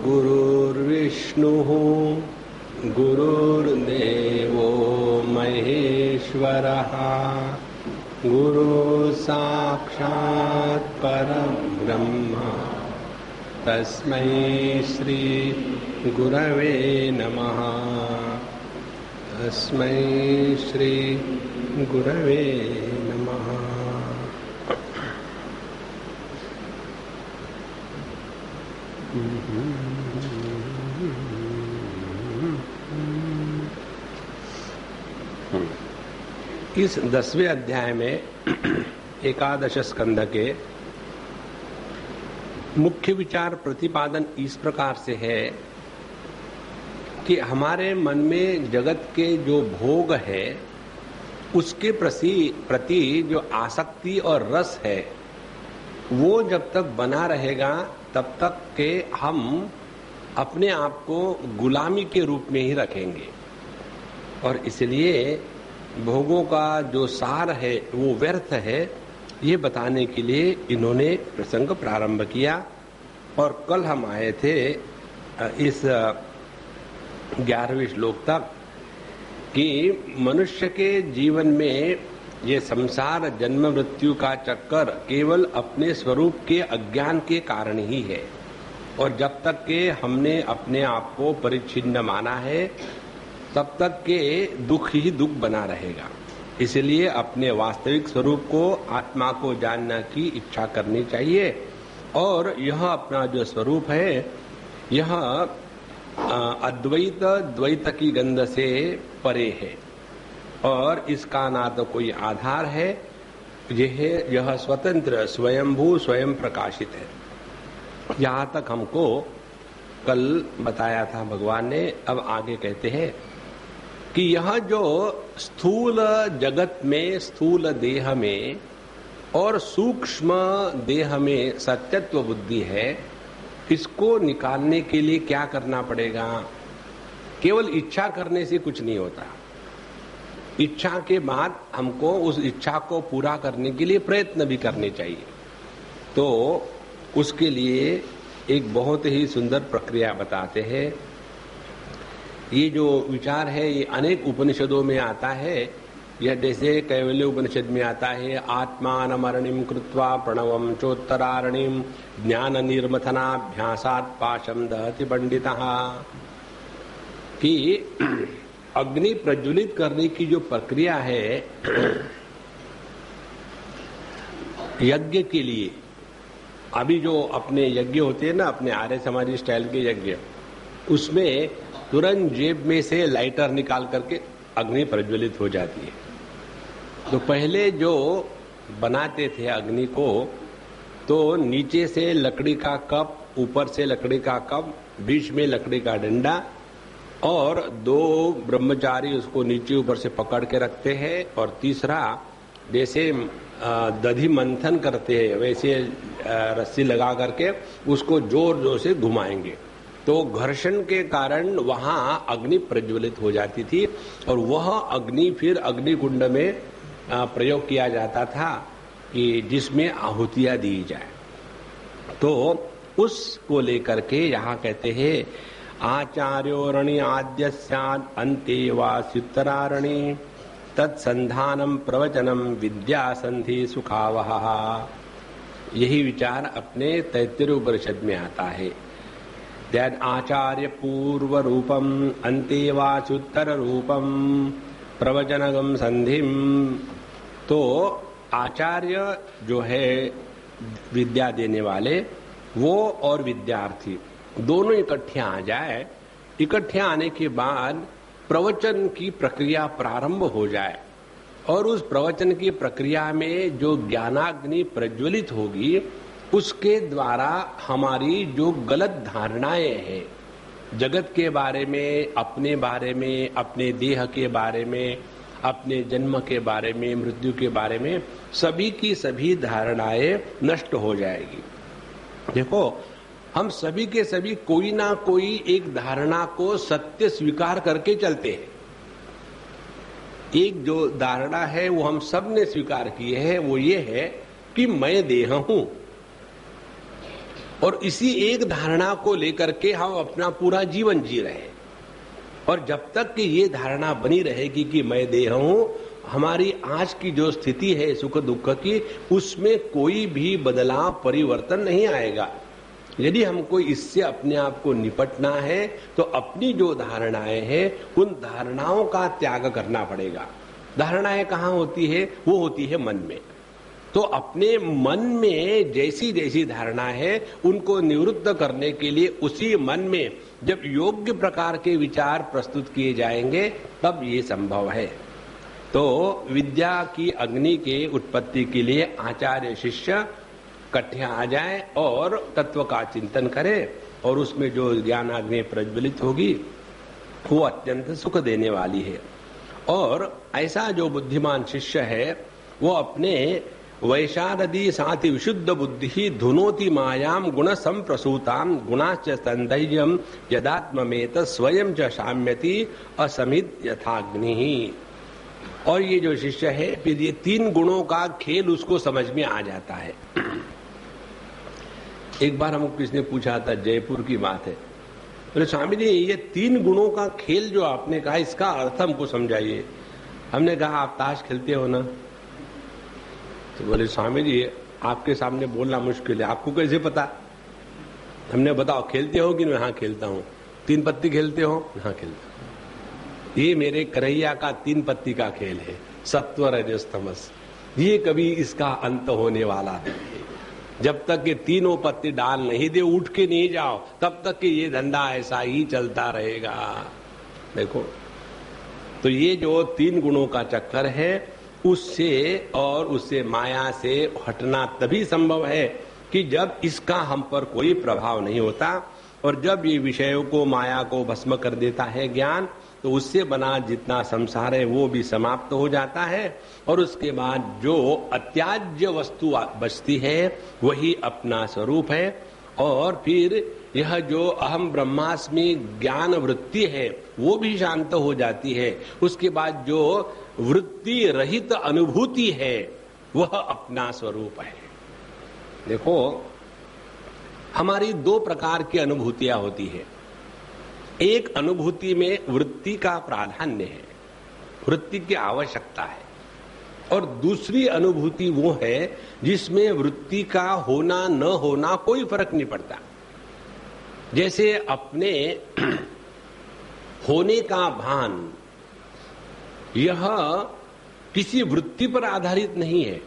गुरुर्विष्णुः गुरुर्देवो महेश्वरः गुरुः साक्षात् परब्रह्म तस्मै श्री गुरवे नमः। तस्मै श्री गुरवे नमः। इस 10वें अध्याय में एकादश स्कंध के मुख्य विचार प्रतिपादन इस प्रकार से है कि हमारे मन में जगत के जो भोग है उसके प्रति जो आसक्ति और रस है वो जब तक बना रहेगा तब तक के हम अपने आप को गुलामी के रूप में ही रखेंगे और इसलिए भोगों का जो सार है वो व्यर्थ है, ये बताने के लिए इन्होंने प्रसंग प्रारंभ किया। और कल हम आए थे इस 11वें श्लोक तक कि मनुष्य के जीवन में ये संसार जन्म मृत्यु का चक्कर केवल अपने स्वरूप के अज्ञान के कारण ही है और जब तक के हमने अपने आप को परिच्छिन्न माना है तब तक के दुख ही दुख बना रहेगा। इसलिए अपने वास्तविक स्वरूप को, आत्मा को जानने की इच्छा करनी चाहिए और यह अपना जो स्वरूप है यह अद्वैत द्वैत की गंध से परे है और इसका ना तो कोई आधार है, यह स्वतंत्र स्वयंभू स्वयं प्रकाशित है। यहाँ तक हमको कल बताया था भगवान ने। अब आगे कहते हैं कि यह जो स्थूल जगत में, स्थूल देह में और सूक्ष्म देह में सत्यत्व बुद्धि है, इसको निकालने के लिए क्या करना पड़ेगा? केवल इच्छा करने से कुछ नहीं होता। इच्छा के बाद हमको उस इच्छा को पूरा करने के लिए प्रयत्न भी करने चाहिए। तो उसके लिए एक बहुत ही सुंदर प्रक्रिया बताते हैं। ये जो विचार है ये अनेक उपनिषदों में आता है। यह जैसे कैवल्य उपनिषद में आता है, आत्मानमरणिम कृत्वा प्रणवम चोत्तरारणिम ज्ञान निर्मथनाभ्यासात् पाशम दहति पंडितः, कि अग्नि प्रज्वलित करने की जो प्रक्रिया है यज्ञ के लिए, अभी जो अपने यज्ञ होते हैं ना, अपने आर्य समाजी स्टाइल के यज्ञ, उसमें तुरंत जेब में से लाइटर निकाल करके अग्नि प्रज्वलित हो जाती है। तो पहले जो बनाते थे अग्नि को, तो नीचे से लकड़ी का कप, ऊपर से लकड़ी का कप, बीच में लकड़ी का डंडा और 2 ब्रह्मचारी उसको नीचे ऊपर से पकड़ के रखते हैं और तीसरा जैसे दधि मंथन करते हैं वैसे रस्सी लगा करके उसको जोर जोर से घुमाएंगे। तो घर्षण के कारण वहां अग्नि प्रज्वलित हो जाती थी और वह अग्नि फिर अग्निकुंड में प्रयोग किया जाता था कि जिसमें आहुतियां दी जाए। तो उसको लेकर के यहाँ कहते हैं आचार्योरणि आद्यस्याद् अन्ते वास्युत्तरारणि तत्संधानम प्रवचनम विद्या संधि सुखावह। यही विचार अपने तैत्तिरीय उपनिषद में आता है। दैट आचार्य पूर्व रूपम अन्ते वास्युत्तर रूपम प्रवचनगम संधिम। तो आचार्य जो है विद्या देने वाले, वो और विद्यार्थी दोनों इकट्ठे आ जाए। इकट्ठे आने के बाद प्रवचन की प्रक्रिया प्रारंभ हो जाए और उस प्रवचन की प्रक्रिया में जो ज्ञानाग्नि प्रज्वलित होगी उसके द्वारा हमारी जो गलत धारणाएं हैं जगत के बारे में, अपने बारे में, अपने देह के बारे में, अपने जन्म के बारे में, मृत्यु के बारे में, सभी की सभी धारणाएं नष्ट हो जाएगी। देखो, हम सभी के सभी कोई ना कोई एक धारणा को सत्य स्वीकार करके चलते हैं। एक जो धारणा है वो हम सब ने स्वीकार की है, वो ये है कि मैं देह हूं। और इसी एक धारणा को लेकर के हम अपना पूरा जीवन जी रहे हैं। और जब तक कि ये धारणा बनी रहेगी कि मैं देह हूं, हमारी आज की जो स्थिति है सुख दुख की, उसमें कोई भी बदलाव परिवर्तन नहीं आएगा। यदि हमको इससे अपने आप को निपटना है तो अपनी जो धारणाएं हैं उन धारणाओं का त्याग करना पड़ेगा। धारणाएं कहाँ होती है? वो होती है मन में। तो अपने मन में जैसी जैसी धारणा है उनको निवृत्त करने के लिए उसी मन में जब योग्य प्रकार के विचार प्रस्तुत किए जाएंगे तब ये संभव है। तो विद्या की अग्नि के उत्पत्ति के लिए आचार्य शिष्य इकट्ठे आ जाए और तत्व का चिंतन करें, और उसमें जो ज्ञानाग्नि प्रज्वलित होगी वो अत्यंत सुख देने वाली है। और ऐसा जो बुद्धिमान शिष्य है वो अपने वैशारदी साति विशुद्ध बुद्धि धुनोति मायाम गुण संप्रसूताम गुणाश्च संधैर्यम यदात्ममेत स्वयं च शाम्यति असमित यथाग्नि। और ये जो शिष्य है फिर ये तीन गुणों का खेल उसको समझ में आ जाता है। एक बार हमको किसने पूछा था, जयपुर की बात है, बोले स्वामी जी ये तीन गुणों का खेल जो आपने कहा इसका अर्थ हमको समझाइए। हमने कहा आप ताश खेलते हो ना? तो बोले स्वामी जी आपके सामने बोलना मुश्किल है, आपको कैसे पता? हमने बताओ खेलते हो कि नहीं? हाँ खेलता हूँ। तीन पत्ती खेलते हो? हाँ खेलता हूँ। ये मेरे कन्हैया का तीन पत्ती का खेल है, सत्व रजस तमस। ये कभी इसका अंत होने वाला नहीं है। जब तक ये तीनों पत्ती डाल नहीं दे, उठ के नहीं जाओ, तब तक कि ये धंधा ऐसा ही चलता रहेगा। देखो तो ये जो तीन गुणों का चक्कर है उससे और उससे माया से हटना तभी संभव है कि जब इसका हम पर कोई प्रभाव नहीं होता, और जब ये विषयों को माया को भस्म कर देता है ज्ञान, तो उससे बना जितना संसार है वो भी समाप्त हो जाता है। और उसके बाद जो अत्याज्य वस्तु बचती है वही अपना स्वरूप है। और फिर यह जो अहम ब्रह्मास्मि ज्ञान वृत्ति है वो भी शांत हो जाती है। उसके बाद जो वृत्ति रहित अनुभूति है वह अपना स्वरूप है। देखो हमारी दो प्रकार की अनुभूतियां होती है। एक अनुभूति में वृत्ति का प्राधान्य है, वृत्ति की आवश्यकता है, और दूसरी अनुभूति वो है जिसमें वृत्ति का होना न होना कोई फर्क नहीं पड़ता। जैसे अपने होने का भान यह किसी वृत्ति पर आधारित नहीं है।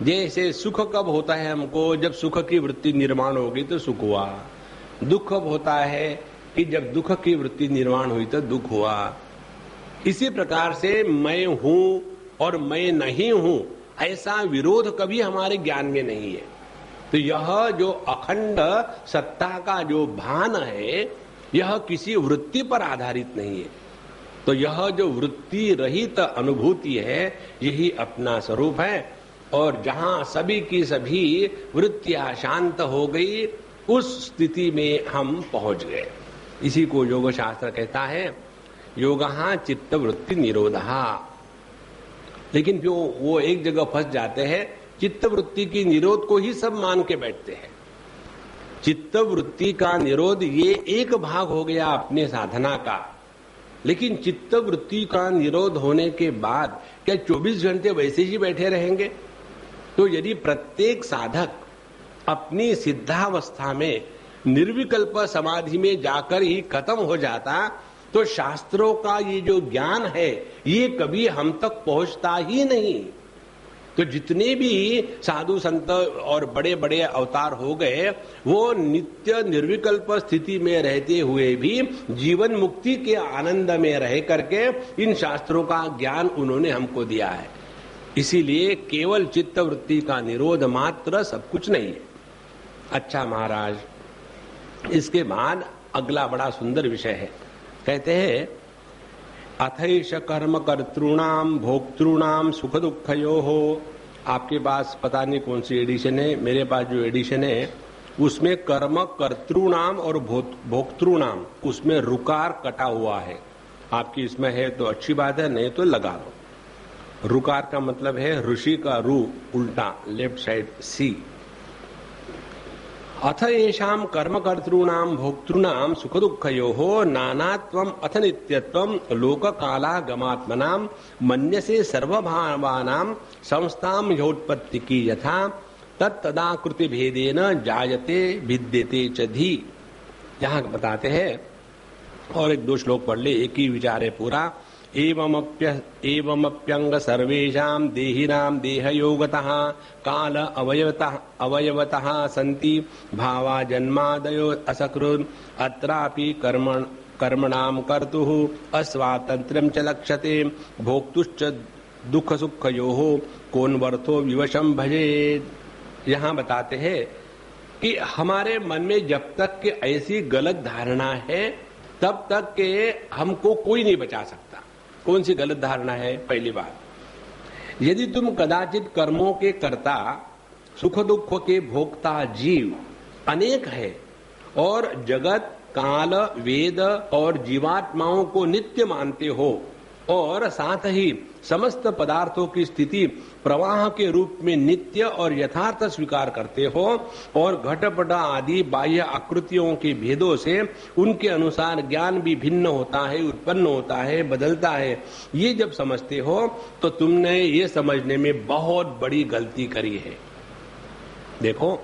जैसे सुख कब होता है हमको? जब सुख की वृत्ति निर्माण होगी तो सुख हुआ। दुख कब होता है? कि जब दुख की वृत्ति निर्माण हुई तो दुख हुआ। इसी प्रकार से मैं हूं और मैं नहीं हूं ऐसा विरोध कभी हमारे ज्ञान में नहीं है। तो यह जो अखंड सत्ता का जो भान है यह किसी वृत्ति पर आधारित नहीं है। तो यह जो वृत्ति रहित अनुभूति है यही अपना स्वरूप है। और जहां सभी की सभी वृत्तियां शांत हो गई उस स्थिति में हम पहुंच गए। इसी को योग शास्त्र कहता है योगः चित्त वृत्ति निरोधः। लेकिन जो वो एक जगह फंस जाते हैं, चित्त वृत्ति की निरोध को ही सब मान के बैठते हैं। चित्त वृत्ति का निरोध ये एक भाग हो गया अपने साधना का, लेकिन चित्त वृत्ति का निरोध होने के बाद क्या 24 घंटे वैसे ही बैठे रहेंगे? तो यदि प्रत्येक साधक अपनी सिद्धावस्था में निर्विकल्प समाधि में जाकर ही खत्म हो जाता तो शास्त्रों का ये जो ज्ञान है ये कभी हम तक पहुंचता ही नहीं। तो जितने भी साधु संत और बड़े बड़े अवतार हो गए वो नित्य निर्विकल्प स्थिति में रहते हुए भी जीवन मुक्ति के आनंद में रह करके इन शास्त्रों का ज्ञान उन्होंने हमको दिया है। इसीलिए केवल चित्त वृत्ति का निरोध मात्र सब कुछ नहीं है। अच्छा महाराज, इसके बाद अगला बड़ा सुंदर विषय है। कहते हैं अथैष कर्म कर्तॄणाम भोक्तॄणाम सुख दुःखयोः। आपके पास पता नहीं कौन सी एडिशन है, मेरे पास जो एडिशन है उसमें कर्म कर्तॄणाम और भोक्तॄणाम उसमें रुकार कटा हुआ है। आपकी इसमें है तो अच्छी बात है, नहीं तो लगा लो। रुकार का मतलब है ऋषि का रू उल्टा लेफ्ट साइड सी, अथ येषां कर्मकर्तॄणां भोक्तॄणां सुखदुःखयोः नानात्वम् अथ नित्यत्वं लोककालागमात्मनां मन्यसे सर्वभावानां संस्थां ह्योत्पत्ति की यथा तत्तदाकृति भेदेन जायते भिद्यते च धी। यहाँ बताते हैं, और एक दो श्लोक पढ़ ले, एक ही विचार है पूरा। एवमप्यंग सर्वेषां देहिनां देहयोगतः काल अवयवतः सन्ति भावा जन्मादयो असकृन् अत्रापि कर्मणां कर्तुः अस्वातन्त्र्यं च लक्ष्यते भोक्तुश्च दुख सुखयोः कोन्वर्थो विवशं भजेत्। यहाँ बताते हैं कि हमारे मन में जब तक कि ऐसी गलत धारणा है तब तक के हमको कोई नहीं बचा सकता। कौन सी गलत धारणा है? पहली बात, यदि तुम कदाचित कर्मों के कर्ता सुख दुख के भोक्ता जीव अनेक है और जगत काल वेद और जीवात्माओं को नित्य मानते हो और साथ ही समस्त पदार्थों की स्थिति प्रवाह के रूप में नित्य और यथार्थ स्वीकार करते हो और घटपट आदि बाह्य आकृतियों के भेदों से उनके अनुसार ज्ञान भी भिन्न होता है, उत्पन्न होता है, बदलता है, ये जब समझते हो तो तुमने ये समझने में बहुत बड़ी गलती करी है। देखो,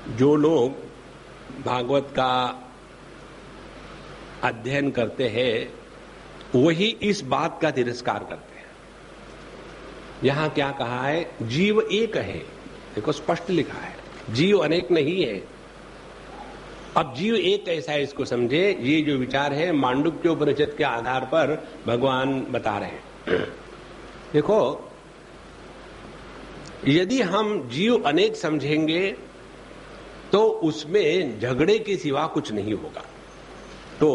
जो लोग भागवत का अध्ययन करते हैं वही इस बात का तिरस्कार करते हैं। यहां क्या कहा है? जीव एक है। देखो, स्पष्ट लिखा है, जीव अनेक नहीं है। अब जीव एक कैसा है इसको समझे। ये जो विचार है मांडुक्य उपनिषद के आधार पर भगवान बता रहे हैं। देखो, यदि हम जीव अनेक समझेंगे तो उसमें झगड़े के सिवा कुछ नहीं होगा। तो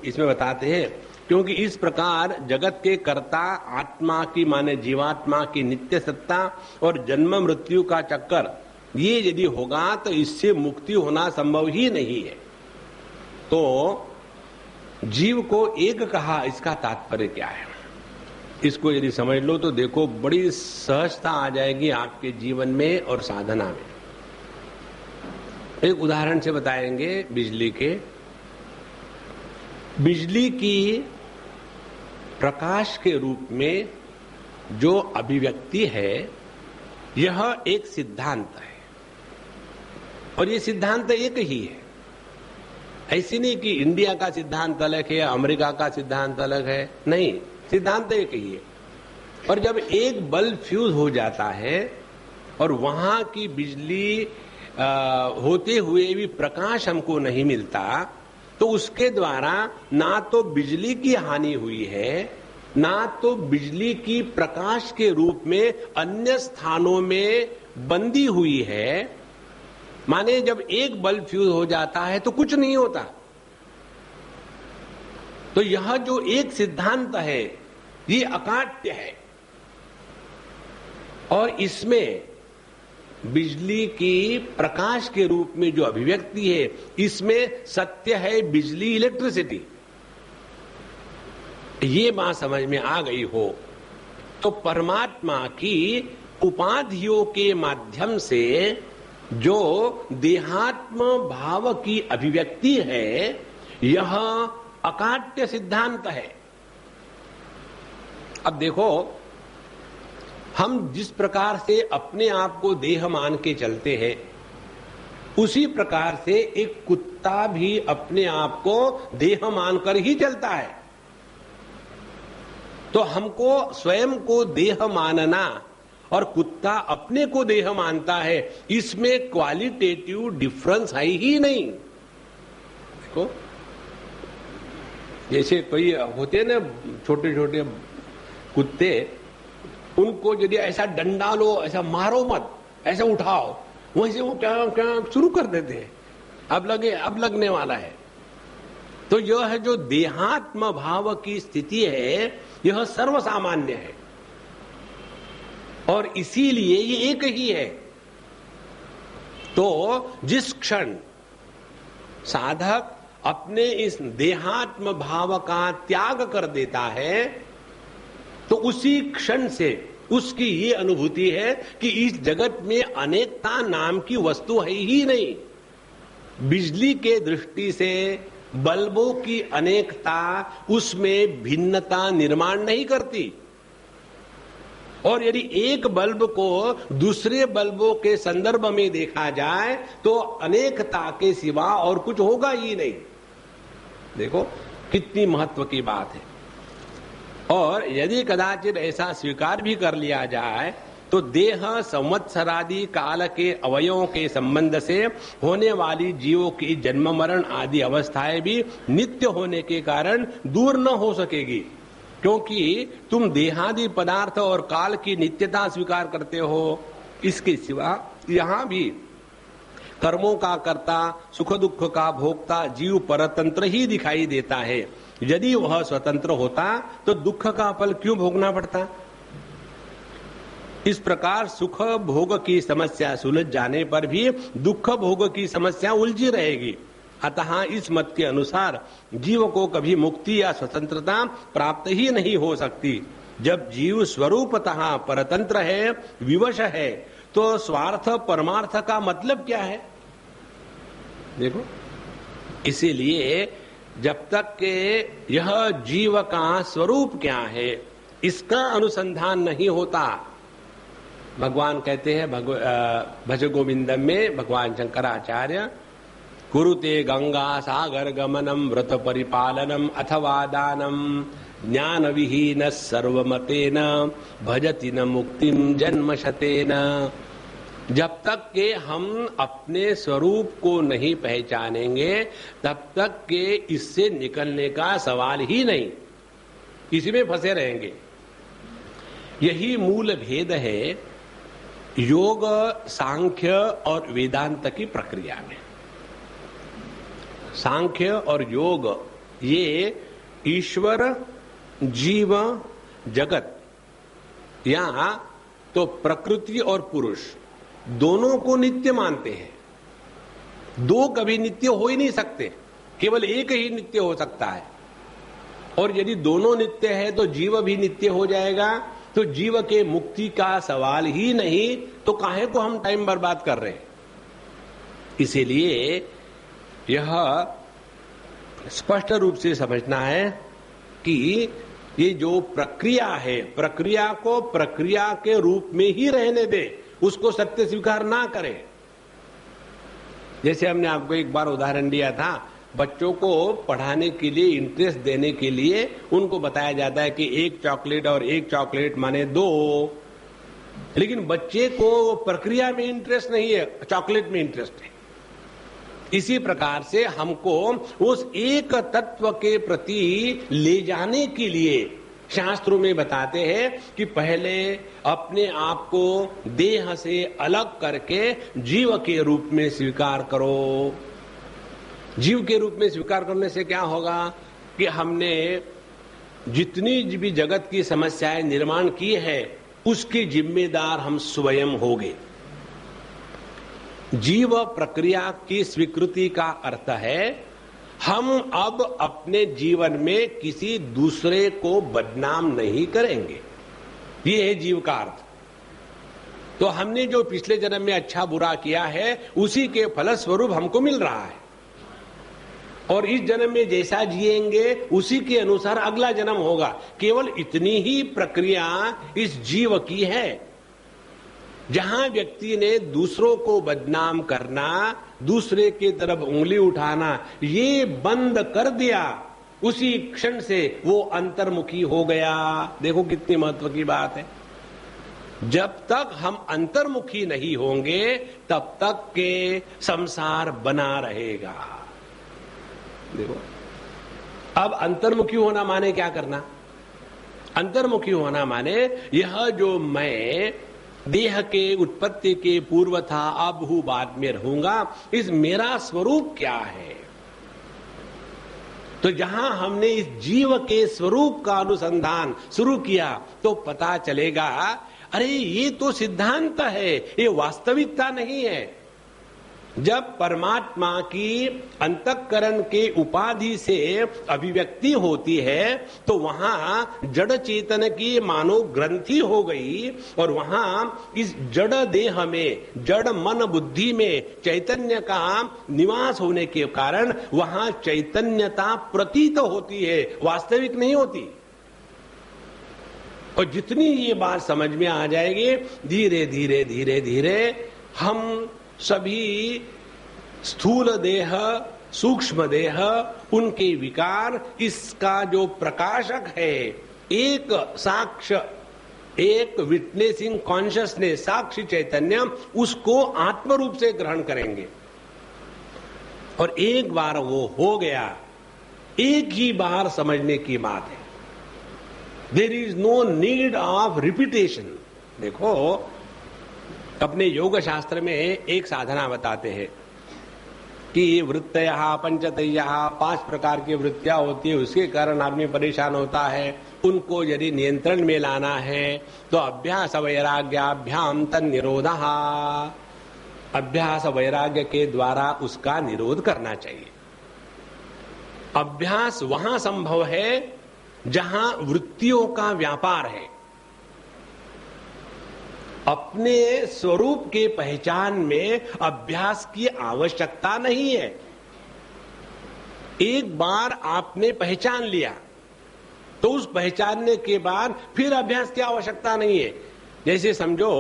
इसमें बताते हैं, क्योंकि इस प्रकार जगत के कर्ता आत्मा की माने जीवात्मा की नित्य सत्ता और जन्म मृत्यु का चक्कर ये यदि होगा तो इससे मुक्ति होना संभव ही नहीं है। तो जीव को एक कहा, इसका तात्पर्य क्या है? इसको यदि समझ लो तो देखो बड़ी सहजता आ जाएगी आपके जीवन में और साधना में। एक उदाहरण से बताएंगे बिजली के। बिजली की प्रकाश के रूप में जो अभिव्यक्ति है यह एक सिद्धांत है और ये सिद्धांत एक ही है। ऐसी नहीं कि इंडिया का सिद्धांत अलग है, अमेरिका का सिद्धांत अलग है, नहीं, सिद्धांत एक ही है। और जब एक बल्ब फ्यूज हो जाता है और वहां की बिजली होते हुए भी प्रकाश हमको नहीं मिलता तो उसके द्वारा ना तो बिजली की हानि हुई है, ना तो बिजली की प्रकाश के रूप में अन्य स्थानों में बंदी हुई है। माने जब एक बल्ब फ्यूज हो जाता है तो कुछ नहीं होता। तो यह जो एक सिद्धांत है ये अकाट्य है और इसमें बिजली की प्रकाश के रूप में जो अभिव्यक्ति है इसमें सत्य है बिजली, इलेक्ट्रिसिटी। ये बात समझ में आ गई हो तो परमात्मा की उपाधियों के माध्यम से जो देहात्म भाव की अभिव्यक्ति है यह अकाट्य सिद्धांत है। अब देखो, हम जिस प्रकार से अपने आप को देह मान के चलते हैं उसी प्रकार से एक कुत्ता भी अपने आप को देह मानकर ही चलता है। तो हमको स्वयं को देह मानना और कुत्ता अपने को देह मानता है, इसमें क्वालिटेटिव डिफरेंस है ही नहीं। देखो, जैसे कोई होते ना छोटे छोटे कुत्ते, उनको यदि ऐसा डंडा लो, ऐसा मारो मत, ऐसा उठाओ, वहीं से वो क्या क्या शुरू कर देते हैं, अब लगने वाला है। तो यह है जो देहात्म भाव की स्थिति है यह सर्वसामान्य है और इसीलिए ये एक ही है। तो जिस क्षण साधक अपने इस देहात्म भाव का त्याग कर देता है तो उसी क्षण से उसकी ये अनुभूति है कि इस जगत में अनेकता नाम की वस्तु है ही नहीं। बिजली के दृष्टि से बल्बों की अनेकता उसमें भिन्नता निर्माण नहीं करती, और यदि एक बल्ब को दूसरे बल्बों के संदर्भ में देखा जाए तो अनेकता के सिवा और कुछ होगा ही नहीं। देखो कितनी महत्व की बात है। और यदि कदाचित ऐसा स्वीकार भी कर लिया जाए तो देह संवत्सरादि काल के अवयवों के संबंध से होने वाली जीवों की जन्म मरण आदि अवस्थाएं भी नित्य होने के कारण दूर न हो सकेगी, क्योंकि तुम देहादि पदार्थ और काल की नित्यता स्वीकार करते हो। इसके सिवा यहां भी कर्मों का कर्ता, सुख दुख का भोक्ता जीव परतंत्र ही दिखाई देता है। यदि वह स्वतंत्र होता तो दुख का फल क्यों भोगना पड़ता। इस प्रकार सुख भोग की समस्या सुलझ जाने पर भी दुख भोग की समस्या उलझी रहेगी। अतः इस मत के अनुसार जीव को कभी मुक्ति या स्वतंत्रता प्राप्त ही नहीं हो सकती। जब जीव स्वरूपतः परतंत्र है, विवश है, तो स्वार्थ परमार्थ का मतलब क्या है। देखो, इसीलिए जब तक के यह जीव का स्वरूप क्या है इसका अनुसंधान नहीं होता। भगवान कहते हैं भज गोविंदम में भगवान शंकराचार्य, कुरुते गंगा सागर गमनम व्रत परिपालनम अथवा दानम ज्ञान विहीन सर्वमतेन भजति न मुक्तिम जन्मशतेन। जब तक के हम अपने स्वरूप को नहीं पहचानेंगे तब तक के इससे निकलने का सवाल ही नहीं, इसी में फंसे रहेंगे। यही मूल भेद है योग, सांख्य और वेदांत की प्रक्रिया में। सांख्य और योग ये ईश्वर, जीव, जगत या तो प्रकृति और पुरुष दोनों को नित्य मानते हैं। दो कभी नित्य हो ही नहीं सकते, केवल एक ही नित्य हो सकता है। और यदि दोनों नित्य है तो जीव भी नित्य हो जाएगा, तो जीव के मुक्ति का सवाल ही नहीं, तो काहे को हम टाइम बर्बाद कर रहे हैं। इसीलिए यह स्पष्ट रूप से समझना है कि ये जो प्रक्रिया है, प्रक्रिया को प्रक्रिया के रूप में ही रहने दे, उसको सत्य स्वीकार ना करें। जैसे हमने आपको एक बार उदाहरण दिया था, बच्चों को पढ़ाने के लिए, इंटरेस्ट देने के लिए उनको बताया जाता है कि एक चॉकलेट और एक चॉकलेट माने 2, लेकिन बच्चे को प्रक्रिया में इंटरेस्ट नहीं है, चॉकलेट में इंटरेस्ट है। इसी प्रकार से हमको उस एक तत्व के प्रति ले जाने के लिए शास्त्रों में बताते हैं कि पहले अपने आप को देह से अलग करके जीव के रूप में स्वीकार करो। जीव के रूप में स्वीकार करने से क्या होगा कि हमने जितनी भी जगत की समस्याएं निर्माण की है उसके जिम्मेदार हम स्वयं होंगे। जीव प्रक्रिया की स्वीकृति का अर्थ है हम अब अपने जीवन में किसी दूसरे को बदनाम नहीं करेंगे। ये है जीव का अर्थ। तो हमने जो पिछले जन्म में अच्छा बुरा किया है उसी के फलस्वरूप हमको मिल रहा है, और इस जन्म में जैसा जिएंगे उसी के अनुसार अगला जन्म होगा। केवल इतनी ही प्रक्रिया इस जीव की है। जहां व्यक्ति ने दूसरों को बदनाम करना, दूसरे की तरफ उंगली उठाना, ये बंद कर दिया, उसी क्षण से वो अंतर्मुखी हो गया। देखो कितनी महत्व की बात है। जब तक हम अंतर्मुखी नहीं होंगे तब तक के संसार बना रहेगा। देखो, अब अंतर्मुखी होना माने क्या करना? अंतर्मुखी होना माने यह जो मैं देह के उत्पत्ति के पूर्व था, अब हूं, बाद में रहूंगा, इस मेरा स्वरूप क्या है? तो जहां हमने इस जीव के स्वरूप का अनुसंधान शुरू किया तो पता चलेगा अरे ये तो सिद्धांत है, ये वास्तविकता नहीं है। जब परमात्मा की अंतःकरण के उपाधि से अभिव्यक्ति होती है तो वहां जड़ चेतन की मानो ग्रंथि हो गई और वहां इस जड़ देह में, जड़ मन बुद्धि में चैतन्य का निवास होने के कारण वहां चैतन्यता प्रतीत होती है, वास्तविक नहीं होती। और जितनी ये बात समझ में आ जाएगी, धीरे धीरे धीरे धीरे हम सभी स्थूल देह, सूक्ष्म देह, उनके विकार, इसका जो प्रकाशक है, एक साक्ष्य, एक विटनेसिंग कॉन्शियसनेस, साक्षी चैतन्य, उसको आत्म रूप से ग्रहण करेंगे। और एक बार वो हो गया, एक ही बार समझने की बात है। There is no need of repetition. देखो, अपने योग शास्त्र में एक साधना बताते हैं कि वृत्तयः पंचतयः, 5 प्रकार की वृत्तियां होती है, उसके कारण आदमी परेशान होता है। उनको यदि नियंत्रण में लाना है तो अभ्यास वैराग्याभ्याम तन्निरोधः, अभ्यास वैराग्य के द्वारा उसका निरोध करना चाहिए। अभ्यास वहां संभव है जहां वृत्तियों का व्यापार है। अपने स्वरूप के पहचान में अभ्यास की आवश्यकता नहीं है। एक बार आपने पहचान लिया तो उस पहचानने के बाद फिर अभ्यास की आवश्यकता नहीं है। जैसे समझो,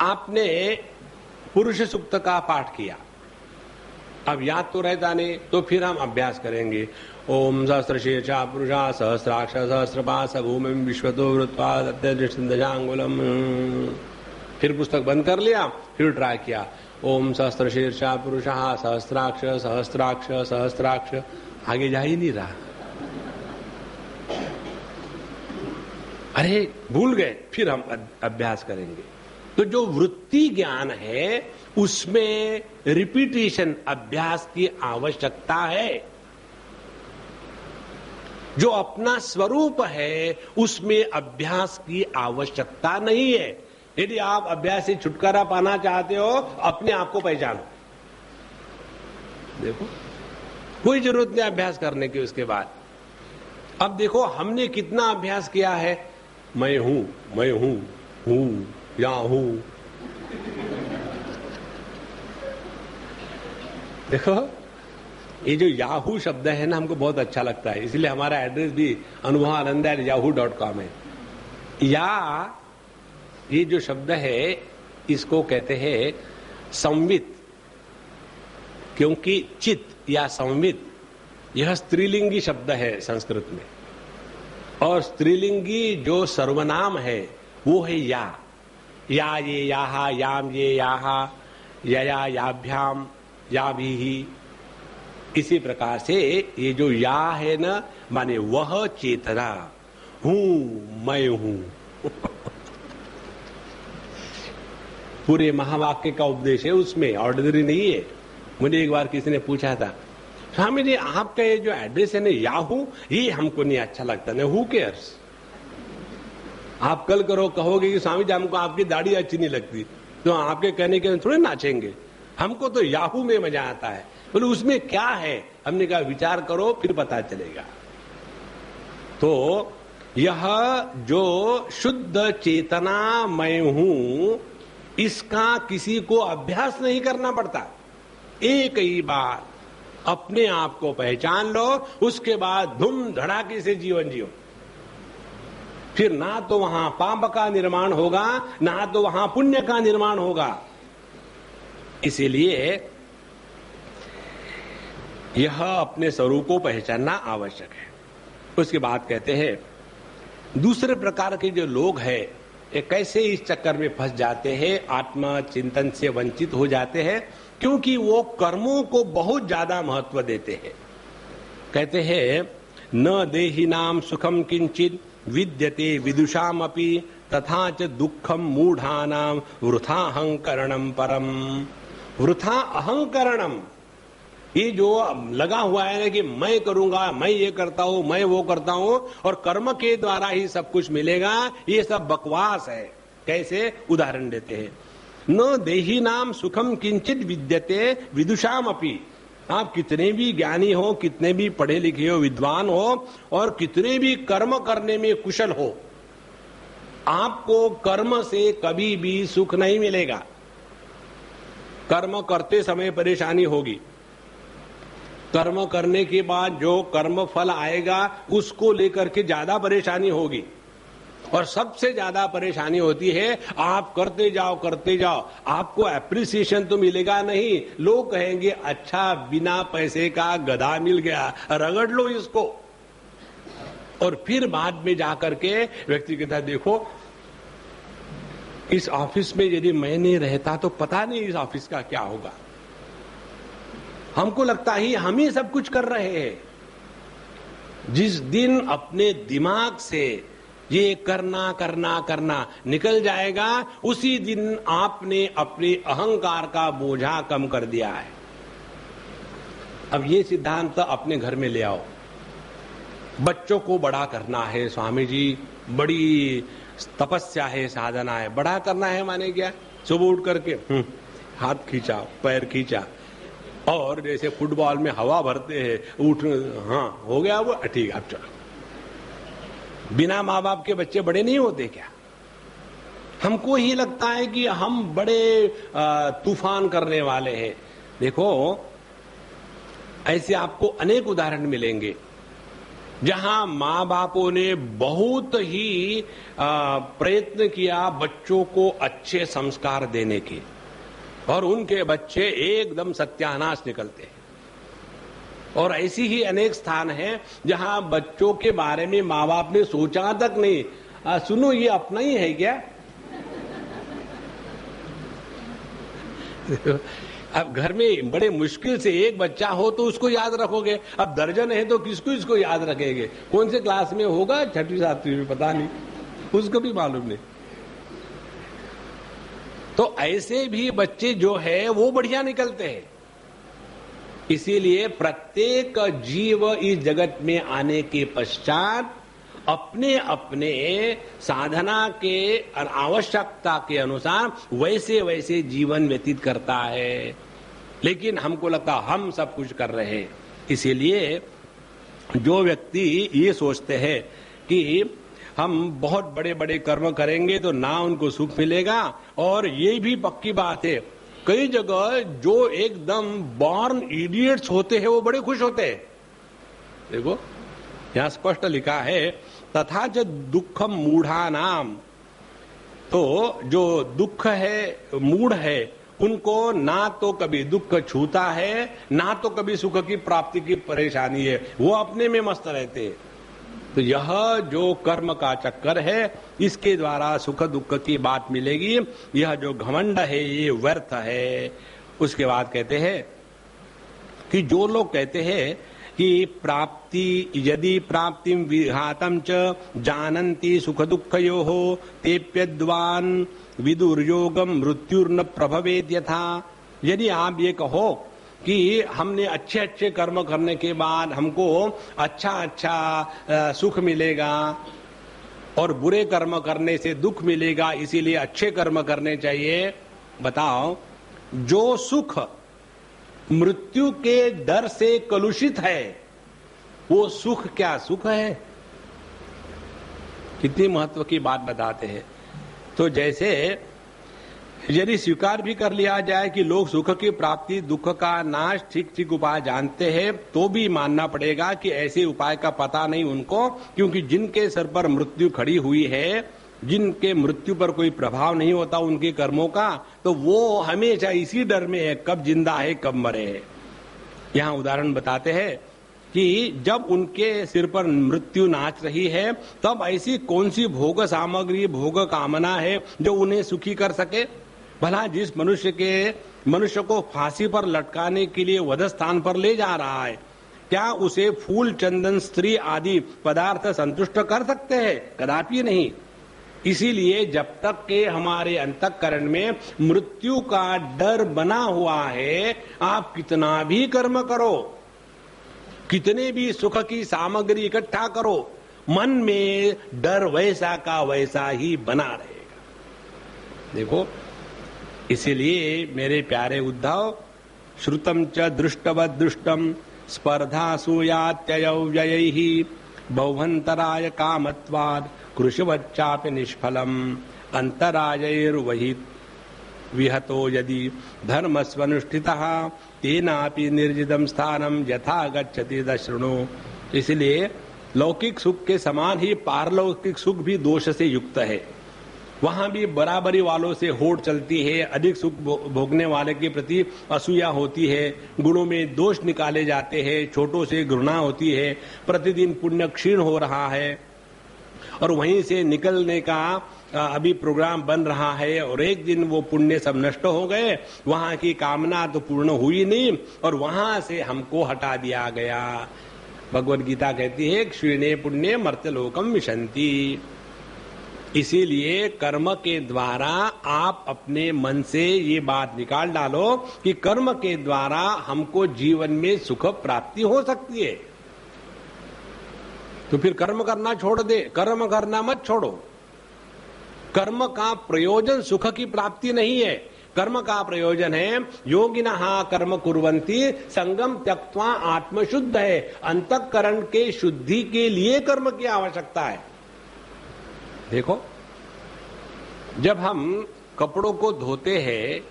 आपने पुरुष सूक्त का पाठ किया, अब याद तो रहता नहीं, तो फिर हम अभ्यास करेंगे। ओम सहस्रशीर्षा पुरुषा सहस्राक्ष सहस्रपाश भूमिम विश्वतो वृत्वा दशांगुलम। फिर पुस्तक बंद कर लिया, फिर ट्राई किया, ओम सहस्रशीर्षा पुरुषा सहस्राक्ष सहस्राक्ष सहस्राक्ष, आगे जा ही नहीं रहा। अरे भूल गए, फिर हम अभ्यास करेंगे। तो जो वृत्ति ज्ञान है उसमें रिपीटिशन, अभ्यास की आवश्यकता है। जो अपना स्वरूप है उसमें अभ्यास की आवश्यकता नहीं है। यदि आप अभ्यास से छुटकारा पाना चाहते हो, अपने आप को पहचानो। देखो, कोई जरूरत नहीं अभ्यास करने की उसके बाद। अब देखो, हमने कितना अभ्यास किया है, मैं हूं, मैं हूं, हूं या हूं। देखो, ये जो याहू शब्द है ना, हमको बहुत अच्छा लगता है, इसलिए हमारा एड्रेस भी anubavananda@yahoo.com है। या ये जो शब्द है इसको कहते हैं संवित, क्योंकि चित्त या संवित यह स्त्रीलिंगी शब्द है संस्कृत में, और स्त्रीलिंगी जो सर्वनाम है वो है या ये याहा, याम ये याहा, यया याभ्याम या भी ही। इसी प्रकार से ये जो या है ना, माने वह चेतना, हूं, मैं हूं। पूरे महावाक्य का उपदेश है उसमें, ऑर्डिनरी नहीं है। मुझे एक बार किसी ने पूछा था, स्वामी जी आपका ये जो एड्रेस है ना याहू, ये हमको नहीं अच्छा लगता ना, हु केयर्स। आप कल करो कहोगे कि स्वामी जी हमको आपकी दाढ़ी अच्छी नहीं लगती, तो आपके कहने के थोड़े नाचेंगे। हमको तो याहू में मजा आता है। बोले उसमें क्या है? हमने कहा विचार करो फिर पता चलेगा। तो यह जो शुद्ध चेतना मैं हूं, इसका किसी को अभ्यास नहीं करना पड़ता। एक ही बार अपने आप को पहचान लो, उसके बाद धूम धड़ाके से जीवन जियो। फिर ना तो वहां पाप का निर्माण होगा, ना तो वहां पुण्य का निर्माण होगा। इसीलिए यह अपने स्वरूप को पहचानना आवश्यक है। उसके बाद कहते हैं, दूसरे प्रकार के जो लोग हैं ये कैसे इस चक्कर में फंस जाते हैं, आत्म चिंतन से वंचित हो जाते हैं, क्योंकि वो कर्मों को बहुत ज्यादा महत्व देते हैं। कहते हैं, न देहिनाम सुखम किंचित विद्यते विदुषाम अपि तथा च दुखम मूढ़ानाम वृथा अहंकरणम परम। वृथा अहंकरणम, ये जो लगा हुआ है ना कि मैं करूंगा, मैं ये करता हूं, मैं वो करता हूं और कर्म के द्वारा ही सब कुछ मिलेगा, ये सब बकवास है। कैसे? उदाहरण देते हैं, न देही नाम सुखम किंचित विद्यते विदुषाम अपि। आप कितने भी ज्ञानी हो, कितने भी पढ़े लिखे हो, विद्वान हो, और कितने भी कर्म करने में कुशल हो, आपको कर्म से कभी भी सुख नहीं मिलेगा। कर्म करते समय परेशानी होगी, कर्म करने के बाद जो कर्म फल आएगा उसको लेकर के ज्यादा परेशानी होगी। और सबसे ज्यादा परेशानी होती है आप करते जाओ, आपको एप्रिसिएशन तो मिलेगा नहीं, लोग कहेंगे अच्छा बिना पैसे का गधा मिल गया, रगड़ लो इसको। और फिर बाद में जाकर के व्यक्ति कहता देखो इस ऑफिस में यदि मैं नहीं रहता तो पता नहीं इस ऑफिस का क्या होगा। हमको लगता ही हम ही सब कुछ कर रहे हैं। जिस दिन अपने दिमाग से ये करना निकल जाएगा, उसी दिन आपने अपने अहंकार का बोझा कम कर दिया है। अब ये सिद्धांत अपने घर में ले आओ। बच्चों को बड़ा करना है स्वामी जी, बड़ी तपस्या है, साधना है। बड़ा करना है माने क्या? सुबह उठ करके हाथ खींचा, पैर खींचा, और जैसे फुटबॉल में हवा भरते हैं, उठ, हाँ हो गया वो, ठीक है अब चलो। बिना माँ बाप के बच्चे बड़े नहीं होते क्या? हमको ही लगता है कि हम बड़े तूफान करने वाले हैं। देखो ऐसे आपको अनेक उदाहरण मिलेंगे जहां माँ बापों ने बहुत ही प्रयत्न किया बच्चों को अच्छे संस्कार देने के, और उनके बच्चे एकदम सत्यानाश निकलते हैं। और ऐसी ही अनेक स्थान हैं जहां बच्चों के बारे में माँ बाप ने सोचा तक नहीं, सुनो ये अपना ही है क्या? अब घर में बड़े मुश्किल से एक बच्चा हो तो उसको याद रखोगे, अब दर्जन है तो किसको इसको याद रखेंगे? कौन से क्लास में होगा, छठी सातवीं में, पता नहीं, उसको भी मालूम नहीं। तो ऐसे भी बच्चे जो है वो बढ़िया निकलते हैं। इसीलिए प्रत्येक जीव इस जगत में आने के पश्चात अपने अपने साधना के आवश्यकता के अनुसार वैसे वैसे जीवन व्यतीत करता है। लेकिन हमको लगता हम सब कुछ कर रहे हैं। इसीलिए जो व्यक्ति ये सोचते हैं कि हम बहुत बड़े बड़े कर्म करेंगे तो ना उनको सुख मिलेगा, और ये भी पक्की बात है कई जगह जो एकदम बॉर्न इडियट्स होते हैं वो बड़े खुश होते हैं। देखो यहां स्पष्ट लिखा है तथा च दुखम मूढ़ा नाम। तो जो दुख है, मूढ़ है, उनको ना तो कभी दुख छूता है, ना तो कभी सुख की प्राप्ति की परेशानी है, वो अपने में मस्त रहते हैं। तो यह जो कर्म का चक्कर है इसके द्वारा सुख दुख की बात मिलेगी। यह जो घमंड है ये व्यर्थ है। उसके बाद कहते हैं कि जो लोग कहते हैं कि प्राप्ति यदि प्राप्तिम विघातम च जानन्ति सुख दुःखयोः तेप्यद्वान विदुर्योगम मृत्युर्न प्रभवेत् यथा। यदि आप ये कहो कि हमने अच्छे अच्छे कर्म करने के बाद हमको अच्छा अच्छा सुख मिलेगा और बुरे कर्म करने से दुख मिलेगा, इसीलिए अच्छे कर्म करने चाहिए, बताओ जो सुख मृत्यु के डर से कलुषित है वो सुख क्या सुख है? कितनी महत्व की बात बताते हैं। तो जैसे यदि स्वीकार भी कर लिया जाए कि लोग सुख की प्राप्ति दुख का नाश ठीक ठीक उपाय जानते हैं, तो भी मानना पड़ेगा कि ऐसे उपाय का पता नहीं उनको, क्योंकि जिनके सर पर मृत्यु खड़ी हुई है, जिनके मृत्यु पर कोई प्रभाव नहीं होता उनके कर्मों का, तो वो हमेशा इसी डर में है कब जिंदा है कब मरे है। यहाँ उदाहरण बताते हैं कि जब उनके सिर पर मृत्यु नाच रही है तब ऐसी कौन सी भोग सामग्री भोग कामना है जो उन्हें सुखी कर सके? भला जिस मनुष्य को फांसी पर लटकाने के लिए वध स्थान पर ले जा रहा है, क्या उसे फूल चंदन स्त्री आदि पदार्थ संतुष्ट कर सकते हैं? कदापि नहीं। इसीलिए जब तक के हमारे अंतःकरण में मृत्यु का डर बना हुआ है, आप कितना भी कर्म करो, कितने भी सुख की सामग्री इकट्ठा करो, मन में डर वैसा का वैसा ही बना रहेगा। देखो इसीलिए मेरे प्यारे उद्धव, श्रुतम च दृष्टवद दुष्टम स्पर्धा सूयात्ययौ व्ययैः बहुवंतराय कामत्वाद कृषिवच्चापि निष्फलम अंतरायैर्वहि विहतो यदि धर्मस्वनुष्ठितः तेनापि निर्जितम स्थानम यथा गच्छति दशृणु। इसलिए लौकिक सुख के समान ही पारलौकिक सुख भी दोष से युक्त है। वहां भी बराबरी वालों से होड़ चलती है, अधिक सुख भोगने वाले के प्रति असूया होती है, गुणों में दोष निकाले जाते हैं, छोटों से घृणा होती है, प्रतिदिन पुण्य क्षीण हो रहा है और वहीं से निकलने का अभी प्रोग्राम बन रहा है और एक दिन वो पुण्य सब नष्ट हो गए, वहां की कामना तो पूर्ण हुई नहीं और वहां से हमको हटा दिया गया। भगवद गीता कहती है क्षीणे पुण्य मर्त्यलोकम विशंति। इसीलिए कर्म के द्वारा आप अपने मन से ये बात निकाल डालो कि कर्म के द्वारा हमको जीवन में सुख प्राप्ति हो सकती है, तो फिर कर्म करना छोड़ दे, कर्म करना मत छोड़ो। कर्म का प्रयोजन सुख की प्राप्ति नहीं है, कर्म का प्रयोजन है योगिनः कर्म कुर्वन्ति संगम त्यक्त्वा आत्मशुद्ध है। अंतःकरण के शुद्धि के लिए कर्म की आवश्यकता है। देखो, जब हम कपड़ों को धोते हैं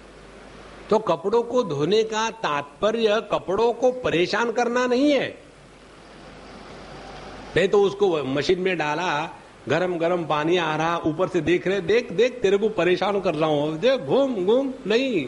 तो कपड़ों को धोने का तात्पर्य कपड़ों को परेशान करना नहीं है। नहीं तो उसको मशीन में डाला, गरम गरम पानी आ रहा, ऊपर से देख रहे, देख देख तेरे को परेशान कर रहा हूं, देख घूम घूम, नहीं।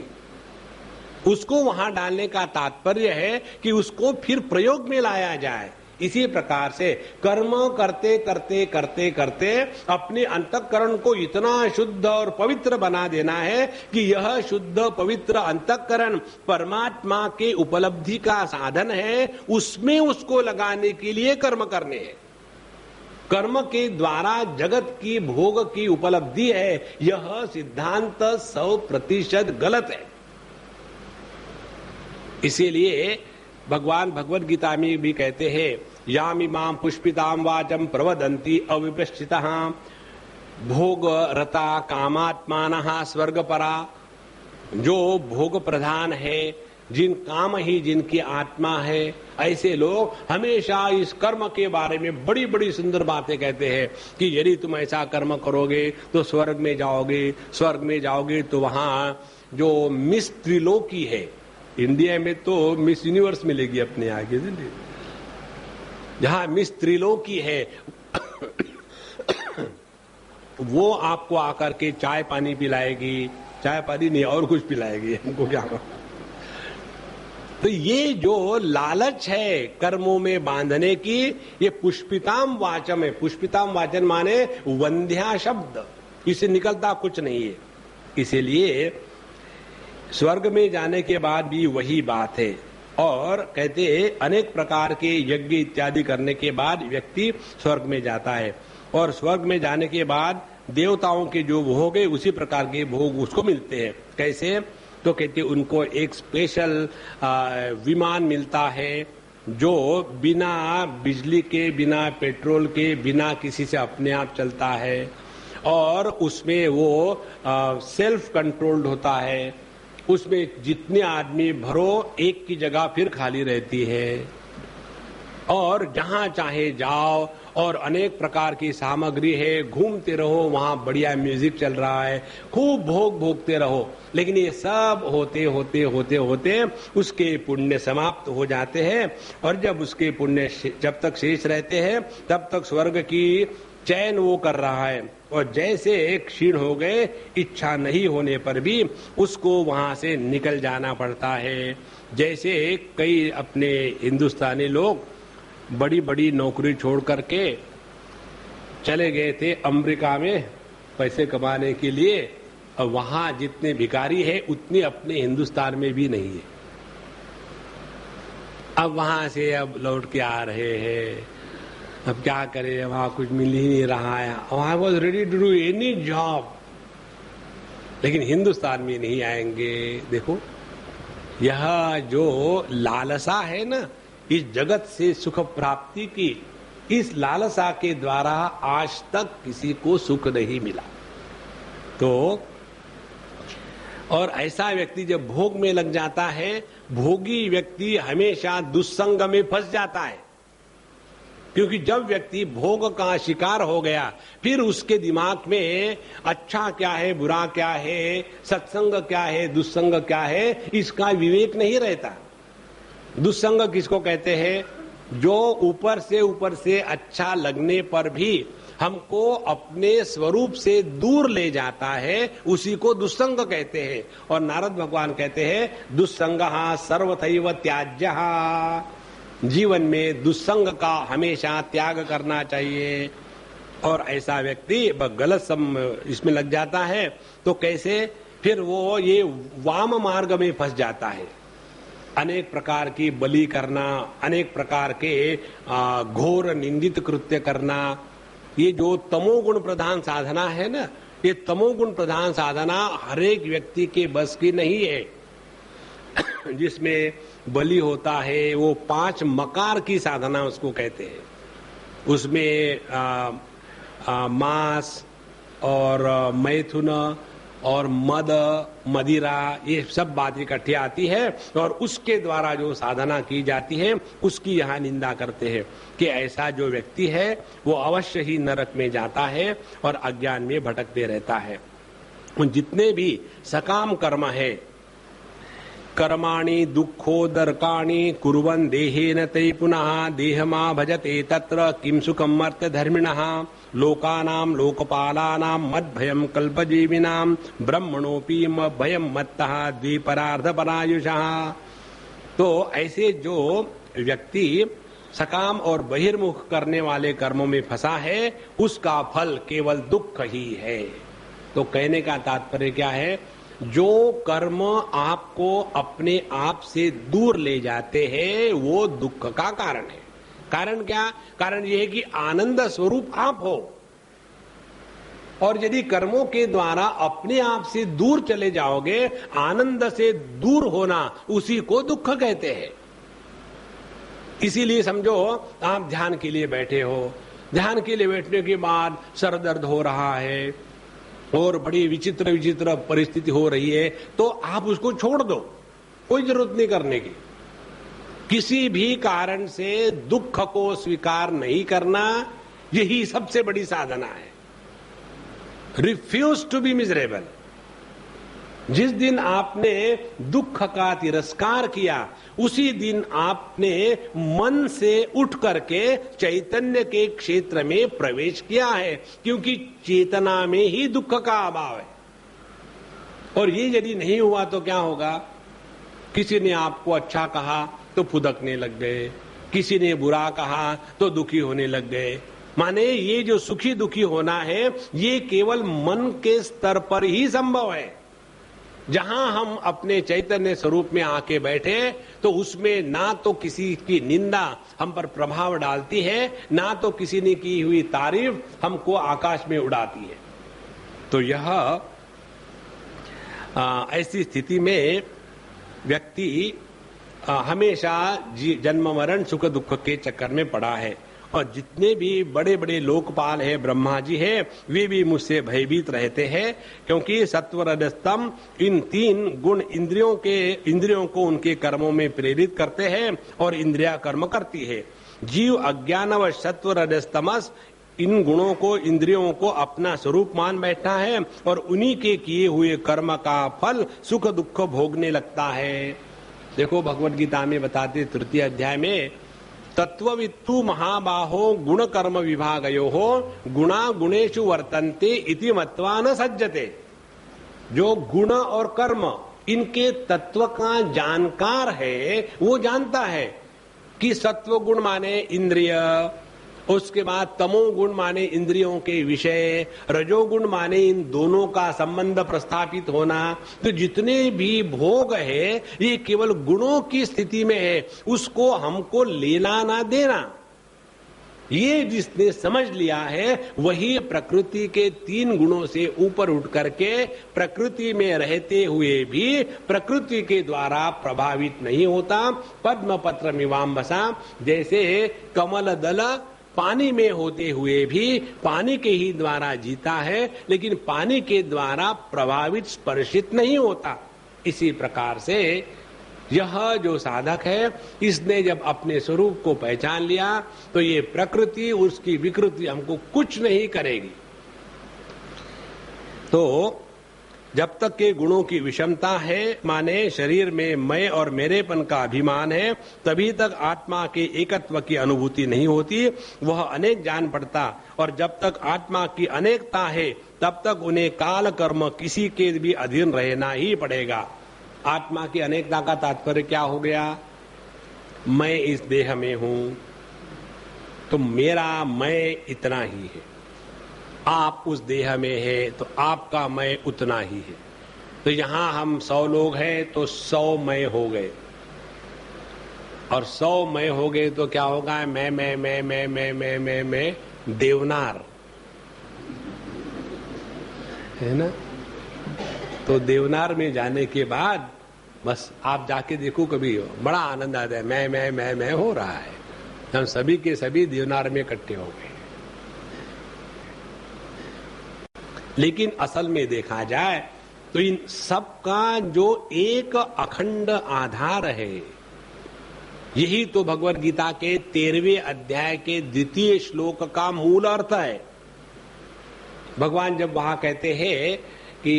उसको वहां डालने का तात्पर्य है कि उसको फिर प्रयोग में लाया जाए। इसी प्रकार से कर्म करते करते करते करते अपने अंतःकरण को इतना शुद्ध और पवित्र बना देना है कि यह शुद्ध पवित्र अंतःकरण परमात्मा के उपलब्धि का साधन है, उसमें उसको लगाने के लिए कर्म करने हैं। कर्म के द्वारा जगत की भोग की उपलब्धि है, यह सिद्धांत 100% गलत है। इसीलिए भगवान भगवद गीता में भी कहते हैं यामिमां पुष्पितां वाचम प्रवदन्ति अविपश्चितः भोग रता कामात्मानः स्वर्गपरा। जो भोग प्रधान है, जिन काम ही जिनकी आत्मा है, ऐसे लोग हमेशा इस कर्म के बारे में बड़ी बड़ी सुंदर बातें कहते हैं कि यदि तुम ऐसा कर्म करोगे तो स्वर्ग में जाओगे, स्वर्ग में जाओगे तो वहां जो मिस त्रिलोकी है, इंडिया में तो मिस यूनिवर्स मिलेगी अपने आगे, जहां मिस त्रिलोकी है वो आपको आकर के चाय पानी पिलाएगी, चाय पानी नहीं और कुछ पिलाएगी, हमको क्या। तो ये जो लालच है कर्मों में बांधने की, ये पुष्पिताम वाचम है। पुष्पिताम वाचन माने वंध्या शब्द, इससे निकलता कुछ नहीं है। इसीलिए स्वर्ग में जाने के बाद भी वही बात है। और कहते हैं अनेक प्रकार के यज्ञ इत्यादि करने के बाद व्यक्ति स्वर्ग में जाता है और स्वर्ग में जाने के बाद देवताओं के जो भोग है उसी प्रकार के भोग उसको मिलते हैं। कैसे? तो कहते उनको एक स्पेशल विमान मिलता है जो बिना बिजली के, बिना पेट्रोल के, बिना किसी से अपने आप चलता है और उसमें वो सेल्फ कंट्रोल्ड होता है। उसमें जितने आदमी भरो एक की जगह फिर खाली रहती है और जहां चाहे जाओ और अनेक प्रकार की सामग्री है, घूमते रहो, वहां बढ़िया म्यूजिक चल रहा है, खूब भोग भोगते रहो। लेकिन ये सब होते होते होते होते उसके पुण्य समाप्त हो जाते हैं और जब उसके पुण्य जब तक शेष रहते हैं तब तक स्वर्ग की चयन वो कर रहा है और जैसे क्षीण हो गए, इच्छा नहीं होने पर भी उसको वहां से निकल जाना पड़ता है। जैसे कई अपने हिंदुस्तानी लोग बड़ी बड़ी नौकरी छोड़ करके चले गए थे अमेरिका में पैसे कमाने के लिए, और वहां जितने भिखारी है उतने अपने हिंदुस्तान में भी नहीं है। अब वहां से अब लौट के आ रहे हैं, अब क्या करें, वहां कुछ मिल ही नहीं रहा है। I was ready to do any job, लेकिन हिंदुस्तान में नहीं आएंगे। देखो, यह जो लालसा है ना इस जगत से सुख प्राप्ति की, इस लालसा के द्वारा आज तक किसी को सुख नहीं मिला। तो और ऐसा व्यक्ति जब भोग में लग जाता है, भोगी व्यक्ति हमेशा दुस्संग में फंस जाता है। क्योंकि जब व्यक्ति भोग का शिकार हो गया, फिर उसके दिमाग में अच्छा क्या है, बुरा क्या है, सत्संग क्या है, दुस्संग क्या है, इसका विवेक नहीं रहता। दुस्संग किसको कहते हैं? जो ऊपर से अच्छा लगने पर भी हमको अपने स्वरूप से दूर ले जाता है, उसी को दुस्संग कहते हैं। और नारद भगवान कहते हैं दुस्संगः सर्वथैव त्याज्यः, जीवन में दुस्संग का हमेशा त्याग करना चाहिए। और ऐसा व्यक्ति गलत इसमें लग जाता है तो कैसे? फिर वो ये वाम मार्ग में फंस जाता है। अनेक प्रकार की बलि करना, अनेक प्रकार के घोर निंदित कृत्य करना, ये जो तमोगुण प्रधान साधना है ना, ये तमोगुण प्रधान साधना हर एक व्यक्ति के बस की नहीं है। जिसमें बलि होता है वो 5 मकार की साधना उसको कहते हैं। उसमें मांस और मैथुन और मद मदिरा, ये सब बात इकट्ठी आती है और उसके द्वारा जो साधना की जाती है उसकी यहाँ निंदा करते हैं कि ऐसा जो व्यक्ति है वो अवश्य ही नरक में जाता है और अज्ञान में भटकते रहता है। जितने भी सकाम कर्म है, कर्माणि दुःखोदर्काणि कुर्वन् देहेन तै पुनः देहमा भजते तत्र किं सुखम् अर्थधर्मिणः लोकानां लोकपालानां मद्भयं कल्पजीविनां ब्रह्मणोऽपि भयं मत्तः द्विपरार्धपरायुषः। तो ऐसे जो व्यक्ति सकाम और बहिर्मुख करने वाले कर्मों में फंसा है, उसका फल केवल दुख ही है। तो कहने का तात्पर्य क्या है? जो कर्म आपको अपने आप से दूर ले जाते हैं वो दुख का कारण है। कारण क्या? कारण यह है कि आनंद स्वरूप आप हो, और यदि कर्मों के द्वारा अपने आप से दूर चले जाओगे, आनंद से दूर होना, उसी को दुख कहते हैं। इसीलिए समझो आप ध्यान के लिए बैठे हो, ध्यान के लिए बैठने के बाद सर दर्द हो रहा है और बड़ी विचित्र विचित्र परिस्थिति हो रही है, तो आप उसको छोड़ दो, कोई जरूरत नहीं करने की। किसी भी कारण से दुख को स्वीकार नहीं करना, यही सबसे बड़ी साधना है। Refuse to be miserable. जिस दिन आपने दुख का तिरस्कार किया, उसी दिन आपने मन से उठ करके चैतन्य के क्षेत्र में प्रवेश किया है, क्योंकि चेतना में ही दुख का अभाव है। और ये यदि नहीं हुआ तो क्या होगा? किसी ने आपको अच्छा कहा तो फुदकने लग गए, किसी ने बुरा कहा तो दुखी होने लग गए। माने ये जो सुखी दुखी होना है, ये केवल मन के स्तर पर ही संभव है। जहां हम अपने चैतन्य स्वरूप में आके बैठे तो उसमें ना तो किसी की निंदा हम पर प्रभाव डालती है, ना तो किसी ने की हुई तारीफ हमको आकाश में उड़ाती है। तो यह ऐसी स्थिति में व्यक्ति हमेशा जन्म मरण सुख दुख के चक्कर में पड़ा है। और जितने भी बड़े बड़े लोकपाल है, ब्रह्मा जी है, वे भी मुझसे भयभीत रहते हैं, क्योंकि सत्व रजस्तम इन 3 गुण इंद्रियों को उनके कर्मों में प्रेरित करते हैं और इंद्रिया कर्म करती है। जीव अज्ञानवश सत्व रजस्तमस इन गुणों को, इंद्रियों को अपना स्वरूप मान बैठा है और उन्हीं के किए हुए कर्म का फल सुख दुख भोगने लगता है। देखो भगवद गीता में बताते 3 अध्याय में, तत्ववित्तु महाबाहो गुण कर्म विभागयो हो गुणा गुणेषु वर्तन्ते इति मत्वा न सज्जते। जो गुण और कर्म इनके तत्व का जानकार है, वो जानता है कि सत्व गुण माने इंद्रिय, उसके बाद तमोगुण माने इंद्रियों के विषय, रजोगुण माने इन दोनों का संबंध प्रस्थापित होना। तो जितने भी भोग है ये केवल गुणों की स्थिति में है, उसको हमको लेना ना देना। ये जिसने समझ लिया है वही प्रकृति के 3 गुणों से ऊपर उठ करके प्रकृति में रहते हुए भी प्रकृति के द्वारा प्रभावित नहीं होता। पद्म पत्र मिवाम्बसा, जैसे कमल दल पानी में होते हुए भी पानी के ही द्वारा जीता है, लेकिन पानी के द्वारा प्रभावित स्पर्शित नहीं होता। इसी प्रकार से यह जो साधक है, इसने जब अपने स्वरूप को पहचान लिया तो ये प्रकृति उसकी विकृति हमको कुछ नहीं करेगी। तो जब तक के गुणों की विषमता है, माने शरीर में मैं और मेरेपन का अभिमान है, तभी तक आत्मा के एकत्व की अनुभूति नहीं होती, वह अनेक जान पड़ता। और जब तक आत्मा की अनेकता है, तब तक उन्हें काल कर्म किसी के भी अधीन रहना ही पड़ेगा। आत्मा की अनेकता का तात्पर्य क्या हो गया? मैं इस देह में हूं तो मेरा मैं इतना ही है, आप उस देह में है तो आपका मैं उतना ही है। तो यहां हम 100 लोग हैं तो 100 मैं हो गए, और 100 मैं हो गए तो क्या होगा? मैं देवनार है ना। तो देवनार में जाने के बाद बस आप जाके देखो, कभी बड़ा आनंद आता है। मैं हो रहा है, हम सभी के सभी देवनार में इकट्ठे हो गए। लेकिन असल में देखा जाए तो इन सब का जो एक अखंड आधार है, यही तो भगवद गीता के 13वें अध्याय के 2 श्लोक का मूल अर्थ है। भगवान जब वहां कहते हैं कि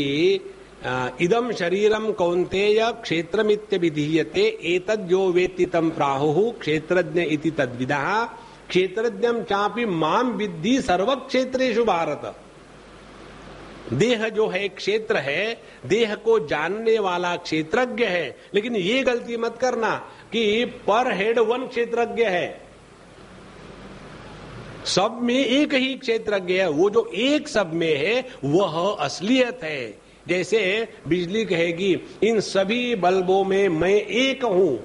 इदम शरीरम कौन्तेय क्षेत्रमित्य विधीयते एतद् यो वेत्ति तं प्राहुः क्षेत्रज्ञ इति तद्विदः क्षेत्रज्ञं चापि माम विद्धि सर्वक्षेत्रेषु भारत। देह जो है क्षेत्र है, देह को जानने वाला क्षेत्रज्ञ है, लेकिन ये गलती मत करना कि पर हेड 1 क्षेत्रज्ञ है। सब में एक ही क्षेत्रज्ञ है। वो जो एक सब में है वह असलियत है। जैसे बिजली कहेगी इन सभी बल्बों में मैं एक हूं,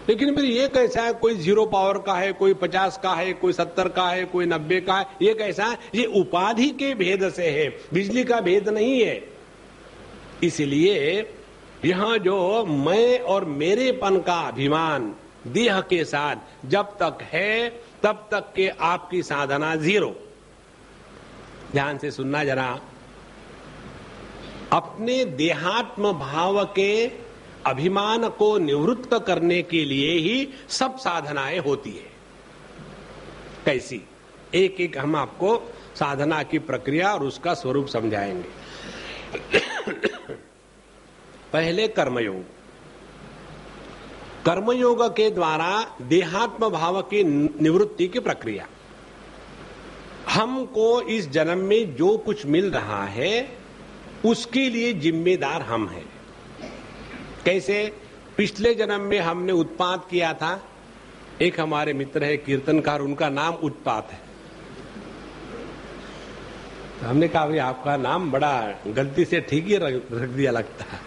लेकिन फिर ये कैसा है? कोई 0 पावर का है, कोई 50 का है, कोई 70 का है, कोई 90 का है। ये कैसा है? ये उपाधि के भेद से है, बिजली का भेद नहीं है। इसलिए यहां जो मैं और मेरेपन का अभिमान देह के साथ जब तक है, तब तक के आपकी साधना 0। ध्यान से सुनना जरा। अपने देहात्म भाव के अभिमान को निवृत्त करने के लिए ही सब साधनाएं होती है। कैसी? एक एक हम आपको साधना की प्रक्रिया और उसका स्वरूप समझाएंगे। पहले कर्मयोग। कर्मयोग के द्वारा देहात्म भाव की निवृत्ति की प्रक्रिया। हमको इस जन्म में जो कुछ मिल रहा है उसके लिए जिम्मेदार हम हैं। कैसे? पिछले जन्म में हमने उत्पात किया था। एक हमारे मित्र है कीर्तनकार, उनका नाम उत्पात है। तो हमने कहा भाई आपका नाम बड़ा गलती से ठीक ही रख दिया लगता है।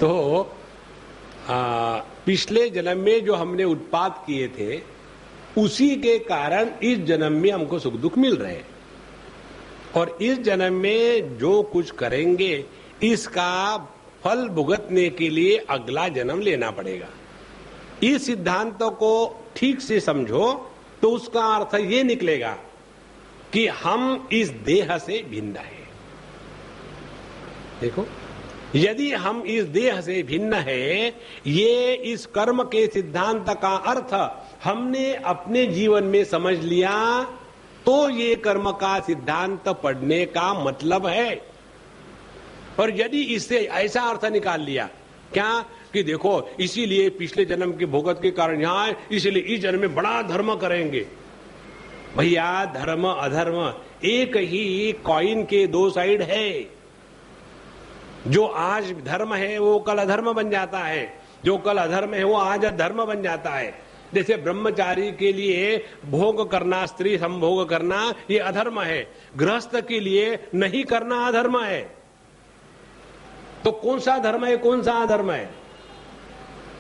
तो पिछले जन्म में जो हमने उत्पात किए थे उसी के कारण इस जन्म में हमको सुख दुख मिल रहे हैं, और इस जन्म में जो कुछ करेंगे इसका फल भुगतने के लिए अगला जन्म लेना पड़ेगा। इस सिद्धांत को ठीक से समझो तो उसका अर्थ ये निकलेगा कि हम इस देह से भिन्न हैं। देखो, यदि हम इस देह से भिन्न हैं, ये इस कर्म के सिद्धांत का अर्थ हमने अपने जीवन में समझ लिया, तो ये कर्म का सिद्धांत पढ़ने का मतलब है। और यदि इससे ऐसा अर्थ निकाल लिया क्या कि देखो इसीलिए पिछले जन्म के भोगत के कारण यहां, इसलिए इस जन्म में बड़ा धर्म करेंगे। भैया, धर्म अधर्म एक ही कॉइन के 2 साइड है। जो आज धर्म है वो कल अधर्म बन जाता है, जो कल अधर्म है वो आज धर्म बन जाता है। जैसे ब्रह्मचारी के लिए भोग करना, स्त्री संभोग करना, ये अधर्म है। गृहस्थ के लिए नहीं करना अधर्म है। तो कौन सा धर्म है, कौन सा अधर्म है?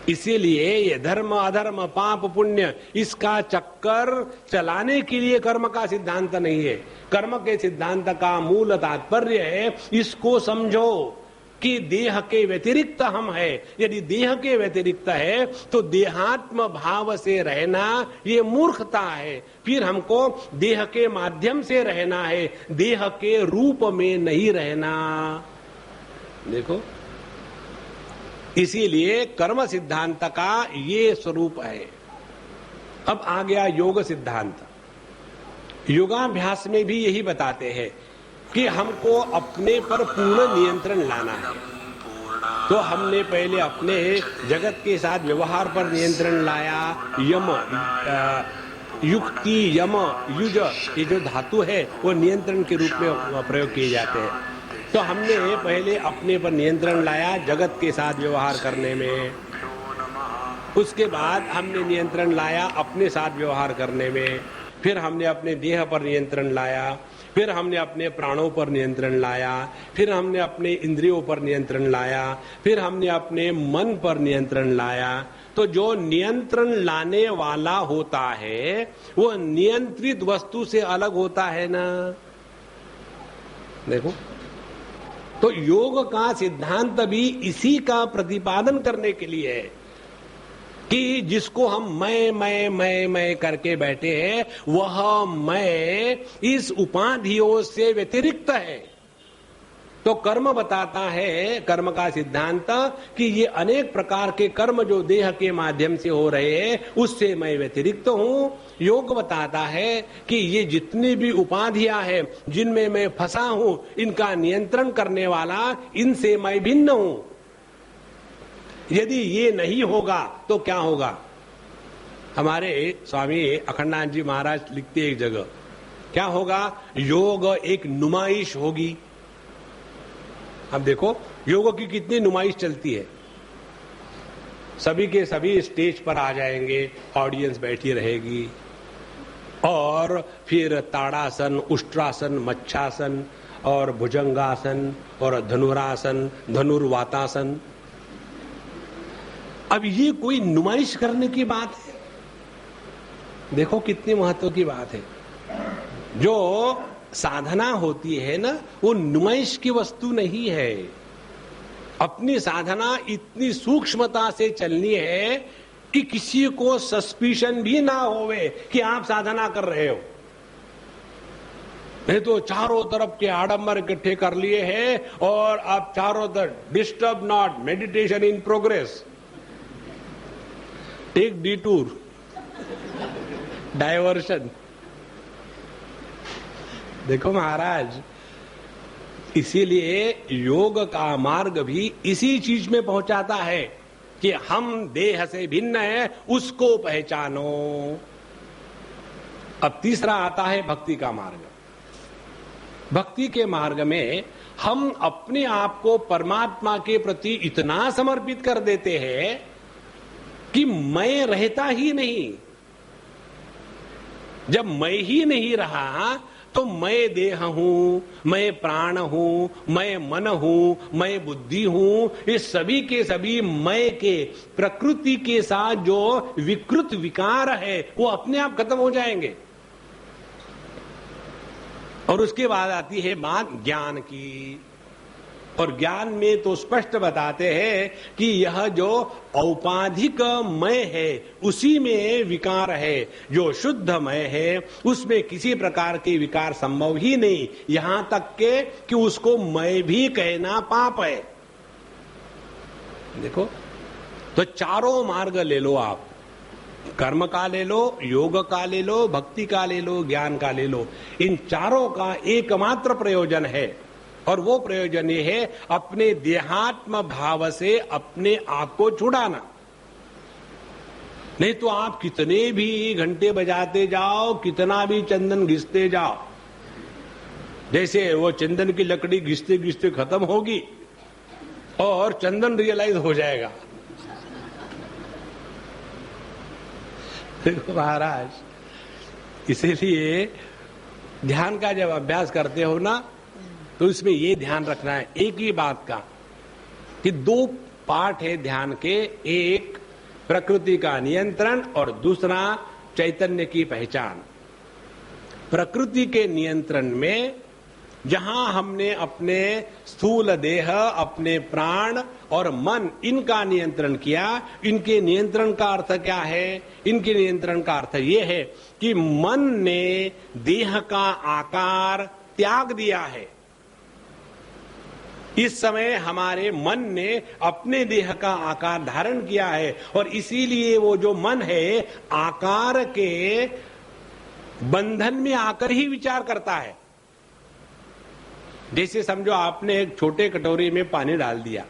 इसीलिए ये धर्म अधर्म पाप पुण्य इसका चक्कर चलाने के लिए कर्म का सिद्धांत नहीं है। कर्म के सिद्धांत का मूल तात्पर्य है इसको समझो कि देह के व्यतिरिक्त हम है। यदि देह के व्यतिरिक्त है तो देहात्म भाव से रहना ये मूर्खता है। फिर हमको देह के माध्यम से रहना है, देह के रूप में नहीं रहना। देखो, इसीलिए कर्म सिद्धांत का ये स्वरूप है। अब आ गया योग सिद्धांत। योगाभ्यास में भी यही बताते हैं कि हमको अपने पर पूर्ण नियंत्रण लाना है। तो हमने पहले अपने जगत के साथ व्यवहार पर नियंत्रण लाया। यम, युक्ति, यम, युज, ये जो धातु है वो नियंत्रण के रूप में प्रयोग किए जाते हैं। तो हमने पहले अपने पर नियंत्रण लाया जगत के साथ व्यवहार करने में। उसके बाद हमने नियंत्रण लाया अपने साथ व्यवहार करने में। फिर हमने अपने देह पर नियंत्रण लाया। फिर हमने अपने प्राणों पर नियंत्रण लाया। फिर हमने अपने इंद्रियों पर नियंत्रण लाया। फिर हमने अपने मन पर नियंत्रण लाया। तो जो नियंत्रण लाने वाला होता है वो नियंत्रित वस्तु से अलग होता है ना। देखो, तो योग का सिद्धांत भी इसी का प्रतिपादन करने के लिए है कि जिसको हम मैं करके बैठे हैं वह मैं इस उपाधियों से व्यतिरिक्त है। तो कर्म बताता है, कर्म का सिद्धांत, कि ये अनेक प्रकार के कर्म जो देह के माध्यम से हो रहे हैं उससे मैं व्यतिरिक्त हूं। योग बताता है कि ये जितनी भी उपाधियां हैं जिनमें मैं फंसा हूं इनका नियंत्रण करने वाला इनसे मैं भिन्न हूं। यदि ये नहीं होगा तो क्या होगा? हमारे स्वामी अखंडानंद जी महाराज लिखते एक जगह, क्या होगा? योग एक नुमाइश होगी। अब देखो योग की कितनी नुमाइश चलती है। सभी के सभी स्टेज पर आ जाएंगे, ऑडियंस बैठी रहेगी और फिर ताड़ासन, उष्ट्रासन, मच्छासन और भुजंगासन और धनुरासन, धनुर्वातासन। अब ये कोई नुमाइश करने की बात है? देखो कितनी महत्व की बात है। जो साधना होती है ना वो नुमाइश की वस्तु नहीं है। अपनी साधना इतनी सूक्ष्मता से चलनी है कि किसी को सस्पिशन भी ना होवे कि आप साधना कर रहे हो। नहीं तो चारों तरफ के आडंबर इकट्ठे कर लिए हैं और आप चारों तरफ disturb not, meditation in progress, take detour, diversion. देखो महाराज, इसीलिए योग का मार्ग भी इसी चीज में पहुंचाता है कि हम देह से भिन्न है, उसको पहचानो। अब तीसरा आता है भक्ति का मार्ग। भक्ति के मार्ग में हम अपने आप को परमात्मा के प्रति इतना समर्पित कर देते हैं कि मैं रहता ही नहीं। जब मैं ही नहीं रहा तो मैं देह हूं, मैं प्राण हूं, मैं मन हूं, मैं बुद्धि हूं, ये सभी के सभी मैं के प्रकृति के साथ जो विकृत विकार है वो अपने आप खत्म हो जाएंगे। और उसके बाद आती है बात ज्ञान की। और ज्ञान में तो स्पष्ट बताते हैं कि यह जो औपाधिक मय है उसी में विकार है। जो शुद्ध मय है उसमें किसी प्रकार के विकार संभव ही नहीं, यहां तक के कि उसको मय भी कहना पाप है। देखो, तो चारों मार्ग ले लो आप, कर्म का ले लो, योग का ले लो, भक्ति का ले लो, ज्ञान का ले लो। इन चारों का एकमात्र प्रयोजन है और वो प्रयोजन ये है अपने देहात्म भाव से अपने आप को छुड़ाना। नहीं तो आप कितने भी घंटे बजाते जाओ, कितना भी चंदन घिसते जाओ, जैसे वो चंदन की लकड़ी घिसते घिसते खत्म होगी और चंदन रियलाइज हो जाएगा। महाराज, इसीलिए ध्यान का जब अभ्यास करते हो ना तो इसमें ये ध्यान रखना है एक ही बात का कि दो पार्ट है ध्यान के, एक प्रकृति का नियंत्रण और दूसरा चैतन्य की पहचान। प्रकृति के नियंत्रण में जहां हमने अपने स्थूल देह, अपने प्राण और मन, इनका नियंत्रण किया। इनके नियंत्रण का अर्थ क्या है? इनके नियंत्रण का अर्थ यह है कि मन ने देह का आकार त्याग दिया है। इस समय हमारे मन ने अपने देह का आकार धारण किया है और इसीलिए वो जो मन है आकार के बंधन में आकर ही विचार करता है। जैसे समझो आपने एक छोटे कटोरी में पानी डाल दिया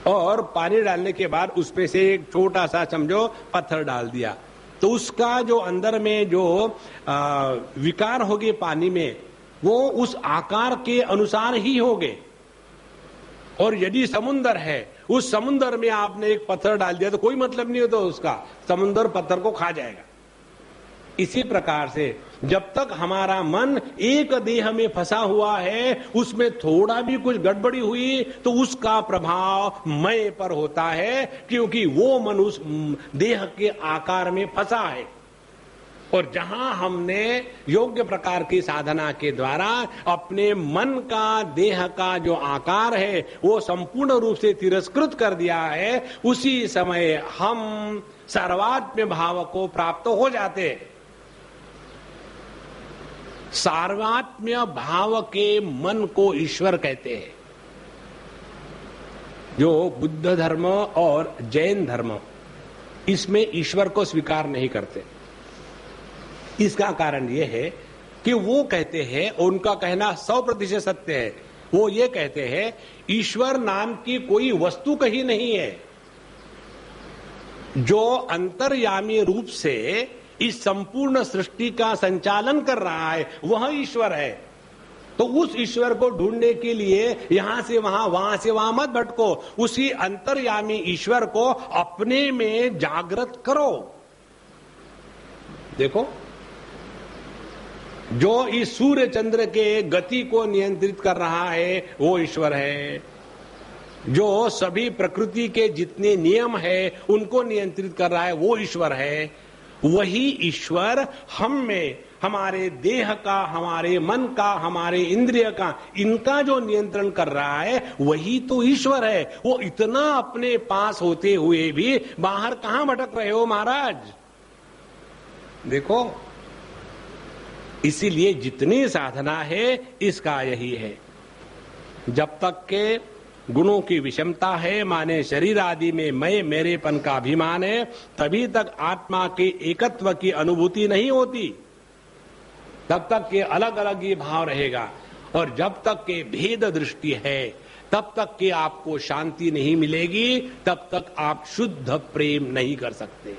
और पानी डालने के बाद उसमें से एक छोटा सा समझो पत्थर डाल दिया, तो उसका जो अंदर में जो विकार होगे पानी में, वो उस आकार के अनुसार ही होगे। और यदि समुंदर है, उस समुंदर में आपने एक पत्थर डाल दिया तो कोई मतलब नहीं होता उसका, समुंदर पत्थर को खा जाएगा। इसी प्रकार से जब तक हमारा मन एक देह में फंसा हुआ है, उसमें थोड़ा भी कुछ गड़बड़ी हुई तो उसका प्रभाव मैं पर होता है, क्योंकि वो मन उस देह के आकार में फंसा है। और जहां हमने योग्य प्रकार की साधना के द्वारा अपने मन का, देह का जो आकार है वो संपूर्ण रूप से तिरस्कृत कर दिया है, उसी समय हम सर्वात्म भाव को प्राप्त हो जाते हैं। सार्वत्म्य भाव के मन को ईश्वर कहते हैं। जो बुद्ध धर्म और जैन धर्म, इसमें ईश्वर को स्वीकार नहीं करते। इसका कारण यह है कि वो कहते हैं, उनका कहना 100% सत्य है, वो ये कहते हैं ईश्वर नाम की कोई वस्तु कहीं नहीं है। जो अंतर्यामी रूप से इस संपूर्ण सृष्टि का संचालन कर रहा है वह ईश्वर है। तो उस ईश्वर को ढूंढने के लिए यहां से वहां से वहां मत भटको, उसी अंतर्यामी ईश्वर को अपने में जागृत करो। देखो, जो इस सूर्य चंद्र के गति को नियंत्रित कर रहा है वो ईश्वर है। जो सभी प्रकृति के जितने नियम है उनको नियंत्रित कर रहा है वो ईश्वर है। वही ईश्वर हम में, हमारे देह का, हमारे मन का, हमारे इंद्रिय का, इनका जो नियंत्रण कर रहा है वही तो ईश्वर है। वो इतना अपने पास होते हुए भी बाहर कहां भटक रहे हो महाराज? देखो, इसीलिए जितनी साधना है इसका यही है। जब तक के गुणों की विषमता है, माने शरीर आदि में मैं मेरेपन का अभिमान है, तभी तक आत्मा के एकत्व की अनुभूति नहीं होती। तब तक के अलग अलग ये भाव रहेगा। और जब तक के भेद दृष्टि है तब तक के आपको शांति नहीं मिलेगी, तब तक आप शुद्ध प्रेम नहीं कर सकते।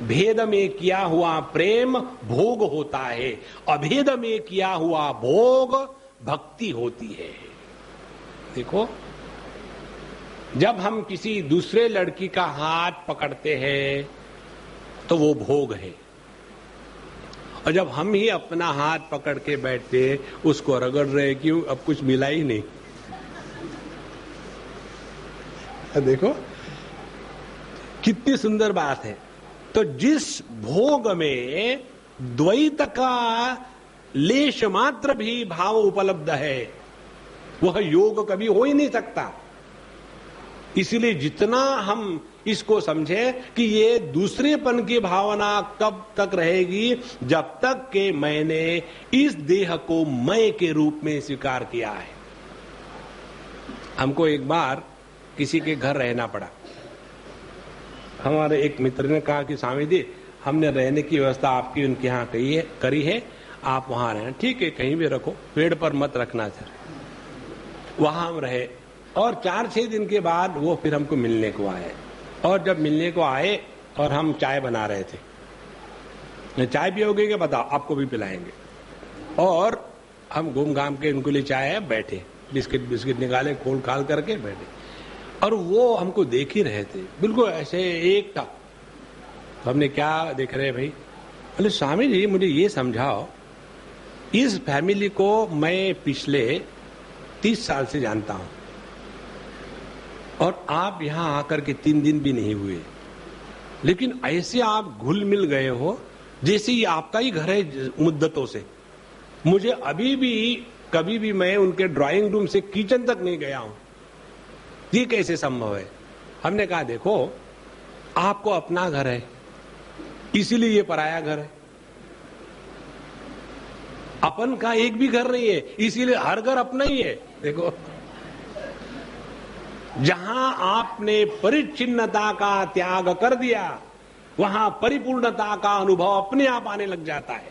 भेद में किया हुआ प्रेम भोग होता है, अभेद में किया हुआ भोग भक्ति होती है। देखो, जब हम किसी दूसरे लड़की का हाथ पकड़ते हैं तो वो भोग है, और जब हम ही अपना हाथ पकड़ के बैठते उसको रगड़ रहे, क्यों? अब कुछ मिला ही नहीं। देखो कितनी सुंदर बात है। तो जिस भोग में द्वैत का लेश मात्र भी भाव उपलब्ध है वह योग कभी हो ही नहीं सकता। इसलिए जितना हम इसको समझे कि ये दूसरेपन की भावना कब तक रहेगी, जब तक कि मैंने इस देह को मैं के रूप में स्वीकार किया है। हमको एक बार किसी के घर रहना पड़ा। हमारे एक मित्र ने कहा कि स्वामी जी, हमने रहने की व्यवस्था आपकी उनके यहाँ करी है, आप वहां रहें। ठीक है, कहीं भी रखो, पेड़ पर मत रखना सर। वहां हम रहे और 4-6 दिन के बाद वो फिर हमको मिलने को आए। और जब मिलने को आए और हम चाय बना रहे थे, चाय पियोगे क्या? बताओ, आपको भी पिलाएंगे। और हम घूम घाम के उनको लिए चाय है, बैठे, बिस्किट निकाले, खोल खाल करके बैठे, और वो हमको देख ही रहे थे बिल्कुल ऐसे एक टक। तो हमने क्या देख रहे भाई? बोले स्वामी जी, मुझे ये समझाओ, इस फैमिली को मैं पिछले 30 साल से जानता हूं और आप यहां आकर के 3 दिन भी नहीं हुए, लेकिन ऐसे आप घुल मिल गए हो जैसे ये आपका ही घर है मुद्दतों से। मुझे अभी भी कभी भी मैं उनके ड्राइंग रूम से किचन तक नहीं गया हूं, ये कैसे संभव है? हमने कहा देखो, आपको अपना घर है, इसीलिए ये पराया घर है। अपन का एक भी घर नहीं है, इसीलिए हर घर अपना ही है। देखो, जहां आपने परिच्छिन्नता का त्याग कर दिया, वहां परिपूर्णता का अनुभव अपने आप आने लग जाता है।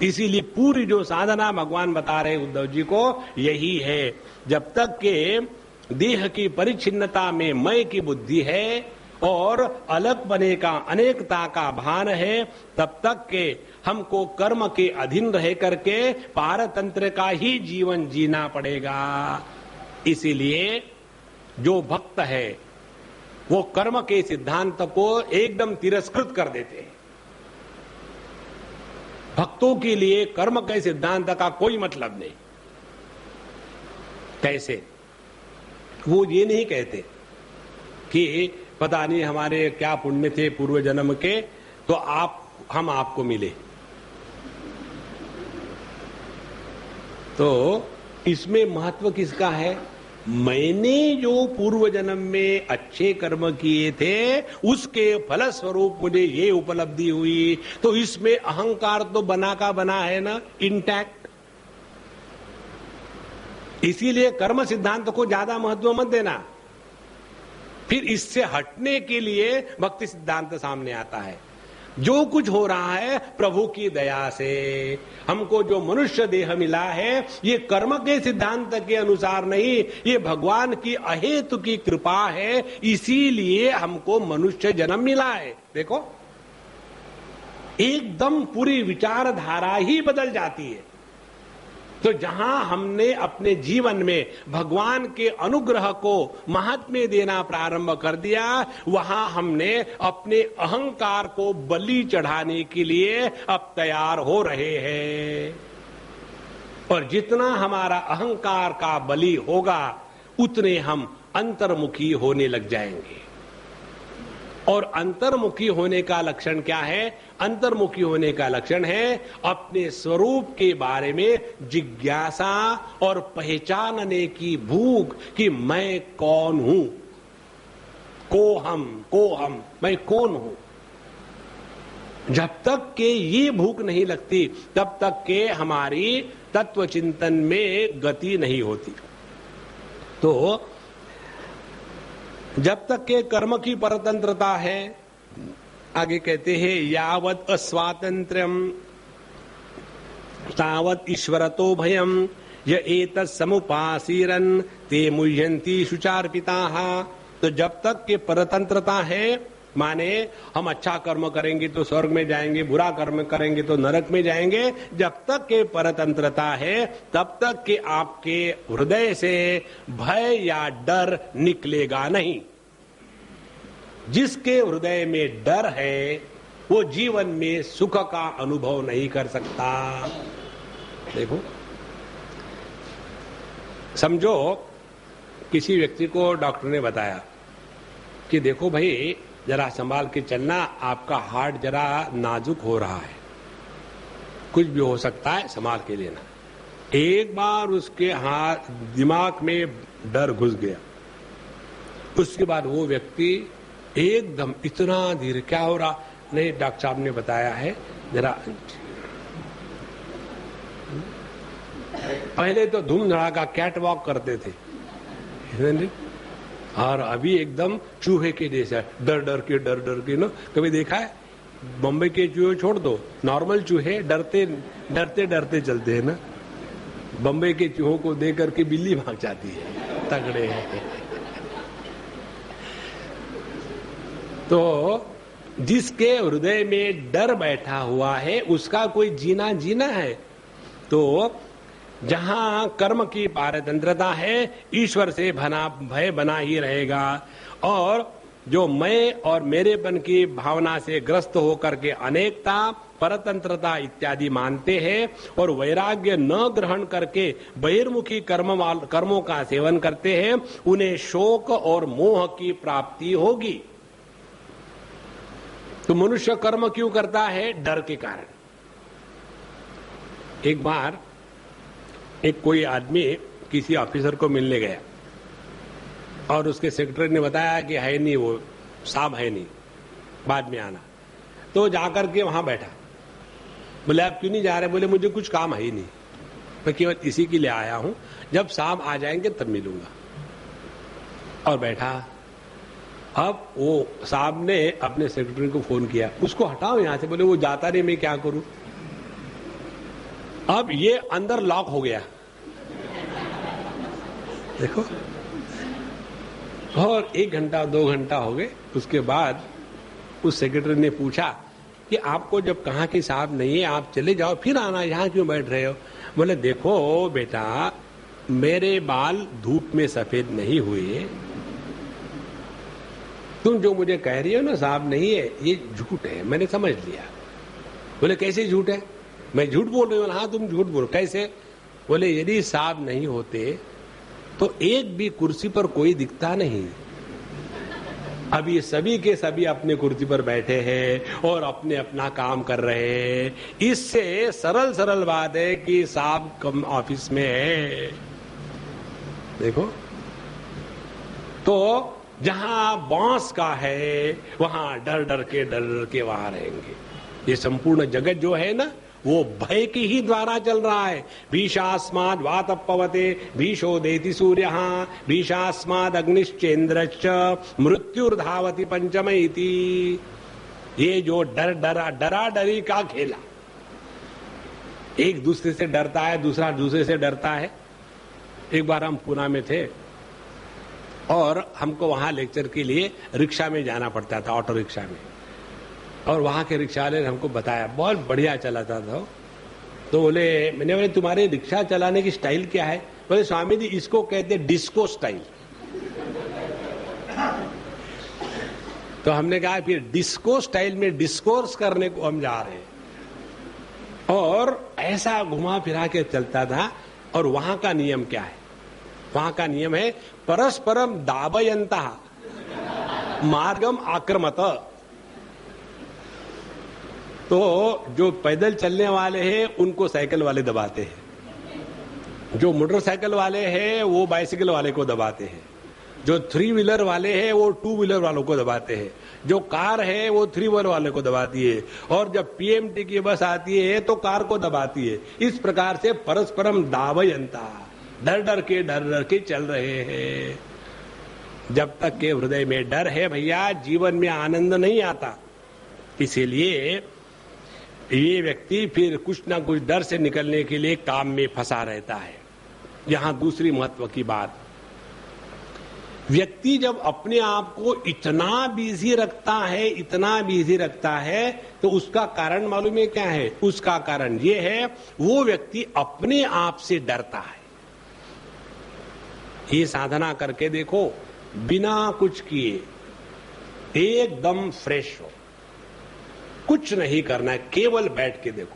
इसीलिए पूरी जो साधना भगवान बता रहे उद्धव जी को, यही है। जब तक के देह की परिच्छिन्नता में मैं की बुद्धि है और अलग बने का, अनेकता का भान है, तब तक के हमको कर्म के अधीन रह करके पारतंत्र का ही जीवन जीना पड़ेगा। इसीलिए जो भक्त है वो कर्म के सिद्धांत को एकदम तिरस्कृत कर देते हैं। भक्तों के लिए कर्म के सिद्धांत का कोई मतलब नहीं। कैसे? वो ये नहीं कहते कि पता नहीं हमारे क्या पुण्य थे पूर्व जन्म के, तो हम आपको मिले। तो इसमें महत्व किसका है? मैंने जो पूर्व जन्म में अच्छे कर्म किए थे, उसके फलस्वरूप मुझे ये उपलब्धि हुई, तो इसमें अहंकार तो बना का बना है ना, इंटैक्ट। इसीलिए कर्म सिद्धांत को ज्यादा महत्व मत देना। फिर इससे हटने के लिए भक्ति सिद्धांत सामने आता है। जो कुछ हो रहा है प्रभु की दया से, हमको जो मनुष्य देह मिला है, ये कर्म के सिद्धांत के अनुसार नहीं, ये भगवान की अहेतु की कृपा है। इसीलिए हमको मनुष्य जन्म मिला है। देखो, एकदम पूरी विचारधारा ही बदल जाती है। तो जहां हमने अपने जीवन में भगवान के अनुग्रह को महात्म्य देना प्रारंभ कर दिया, वहां हमने अपने अहंकार को बलि चढ़ाने के लिए अब तैयार हो रहे हैं। और जितना हमारा अहंकार का बलि होगा, उतने हम अंतर्मुखी होने लग जाएंगे। और अंतर्मुखी होने का लक्षण क्या है? अंतर्मुखी होने का लक्षण है अपने स्वरूप के बारे में जिज्ञासा और पहचानने की भूख कि मैं कौन हूं, को हम, मैं कौन हूं। जब तक के ये भूख नहीं लगती, तब तक के हमारी तत्व चिंतन में गति नहीं होती। तो जब तक के कर्म की परतंत्रता है, आगे कहते हैं यावत अस्वातंत्र्यम तावत ईश्वरतो भयम य एतत् समुपासीरन ते मुह्यन्ति शुचार्पिताः। तो जब तक के परतंत्रता है, माने हम अच्छा कर्म करेंगे तो स्वर्ग में जाएंगे, बुरा कर्म करेंगे तो नरक में जाएंगे, जब तक के परतंत्रता है, तब तक के आपके हृदय से भय या डर निकलेगा नहीं। जिसके हृदय में डर है, वो जीवन में सुख का अनुभव नहीं कर सकता। देखो, समझो किसी व्यक्ति को डॉक्टर ने बताया कि देखो भाई, जरा संभाल के चलना, आपका हार्ट जरा नाजुक हो रहा है, कुछ भी हो सकता है, संभाल के लेना। एक बार उसके हाथ दिमाग में डर घुस गया, उसके बाद वो व्यक्ति एकदम इतना धीरे, क्या हो रहा? नहीं, डॉक्टर साहब ने बताया है जरा। पहले तो धूम धड़ाका कैट वॉक करते थे, और अभी एकदम चूहे के जैसा डर डर के ना। कभी देखा है? बम्बई के चूहे छोड़ दो, नॉर्मल चूहे डरते डरते चलते हैं ना। बम्बई के चूहों को देख करके बिल्ली भाग जाती है, तगड़े हैं। तो जिसके हृदय में डर बैठा हुआ है, उसका कोई जीना है। तो जहां कर्म की पारतंत्रता है, ईश्वर से भय बना ही रहेगा। और जो मैं और मेरेपन की भावना से ग्रस्त होकर के अनेकता, परतंत्रता इत्यादि मानते हैं और वैराग्य न ग्रहण करके बहिर्मुखी कर्मों का सेवन करते हैं, उन्हें शोक और मोह की प्राप्ति होगी। तो मनुष्य कर्म क्यों करता है? डर के कारण। एक बार एक कोई आदमी किसी ऑफिसर को मिलने गया और उसके सेक्रेटरी ने बताया कि है नहीं, वो साहब है नहीं, बाद में आना। तो जाकर के वहां बैठा। बोले आप क्यों नहीं जा रहे? बोले मुझे कुछ काम है ही नहीं, मैं केवल इसी के लिए आया हूं, जब साहब आ जाएंगे तब मिलूंगा। और बैठा। अब वो साहब ने अपने सेक्रेटरी को फोन किया, उसको हटाओ यहां से। बोले वो जाता नहीं, मैं क्या करूं? अब ये अंदर लॉक हो गया, देखो। और 1 घंटा 2 घंटा हो गए। उसके बाद उस सेक्रेटरी ने पूछा कि आपको जब कहा कि साहब नहीं है, आप चले जाओ, फिर आना, यहां क्यों बैठ रहे हो? बोले देखो बेटा, मेरे बाल धूप में सफेद नहीं हुए, तुम जो मुझे कह रही हो ना साहब नहीं है, ये झूठ है, मैंने समझ लिया। बोले कैसे झूठ है? मैं झूठ बोल रही हूँ? हाँ तुम झूठ बोलो। कैसे? बोले यदि साहब नहीं होते तो एक भी कुर्सी पर कोई दिखता नहीं। अब ये सभी के सभी अपने कुर्सी पर बैठे हैं और अपने अपना काम कर रहे हैं। इससे सरल सरल बात है कि साहब कम ऑफिस में है। देखो, तो जहां बॉस का है वहां डर डर के वहां रहेंगे। ये संपूर्ण जगत जो है ना, वो भय के ही द्वारा चल रहा है। भीषास्माद वातपवते भीषोदेति सूर्यः भीषास्माद अग्निश्चेन्द्रश्च मृत्युर्धावति पंचमइति। ये जो डरा डरी का खेला, एक दूसरे से डरता है, दूसरा दूसरे से डरता है। एक बार हम पुणे में थे और हमको वहां लेक्चर के लिए रिक्शा में जाना पड़ता था, ऑटो रिक्शा में। और वहां के रिक्शा वाले ने हमको बताया, बहुत बढ़िया चलाता था। तो मैंने बोले तुम्हारे रिक्शा चलाने की स्टाइल क्या है? बोले स्वामी जी इसको कहते हैं डिस्को स्टाइल। तो हमने कहा फिर डिस्को स्टाइल में डिस्कोर्स करने को हम जा रहे हैं। और ऐसा घुमा फिरा के चलता था। और वहां का नियम क्या है? वहां का नियम है परस्परम दाबयंतः मार्गम आक्रमत। तो जो पैदल चलने वाले हैं उनको साइकिल वाले दबाते हैं, जो मोटरसाइकिल वाले हैं वो बाइसिकल वाले को दबाते हैं, जो 3 व्हीलर वाले हैं वो 2 व्हीलर वालों को दबाते हैं, जो कार है वो 3 व्हीलर वाले को दबाती है, और जब पीएमटी की बस आती है तो कार को दबाती है। इस प्रकार से परस्परम दाबयंता, डर डर के चल रहे हैं। जब तक के हृदय में डर है भैया, जीवन में आनंद नहीं आता। इसीलिए ये व्यक्ति फिर कुछ ना कुछ डर से निकलने के लिए काम में फंसा रहता है। यहां दूसरी महत्व की बात, व्यक्ति जब अपने आप को इतना बिजी रखता है तो उसका कारण मालूम है क्या है? उसका कारण ये है, वो व्यक्ति अपने आप से डरता है। ये साधना करके देखो, बिना कुछ किए एकदम फ्रेश हो, कुछ नहीं करना है, केवल बैठ के देखो,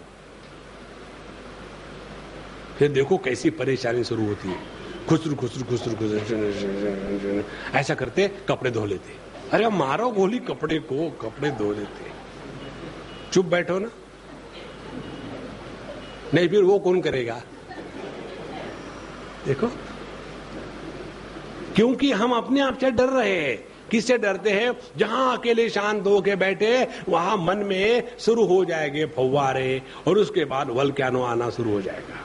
फिर देखो कैसी परेशानी शुरू होती है। खुसर ऐसा करते कपड़े धो लेते। अरे मारो गोली कपड़े को, कपड़े धो लेते। चुप बैठो ना, नहीं फिर वो कौन करेगा? देखो, क्योंकि हम अपने आप से डर रहे हैं। किससे डरते हैं? जहां अकेले शांत होके बैठे वहां मन में शुरू हो जाएंगे फव्वारे, और उसके बाद वल्क्यानो आना शुरू हो जाएगा।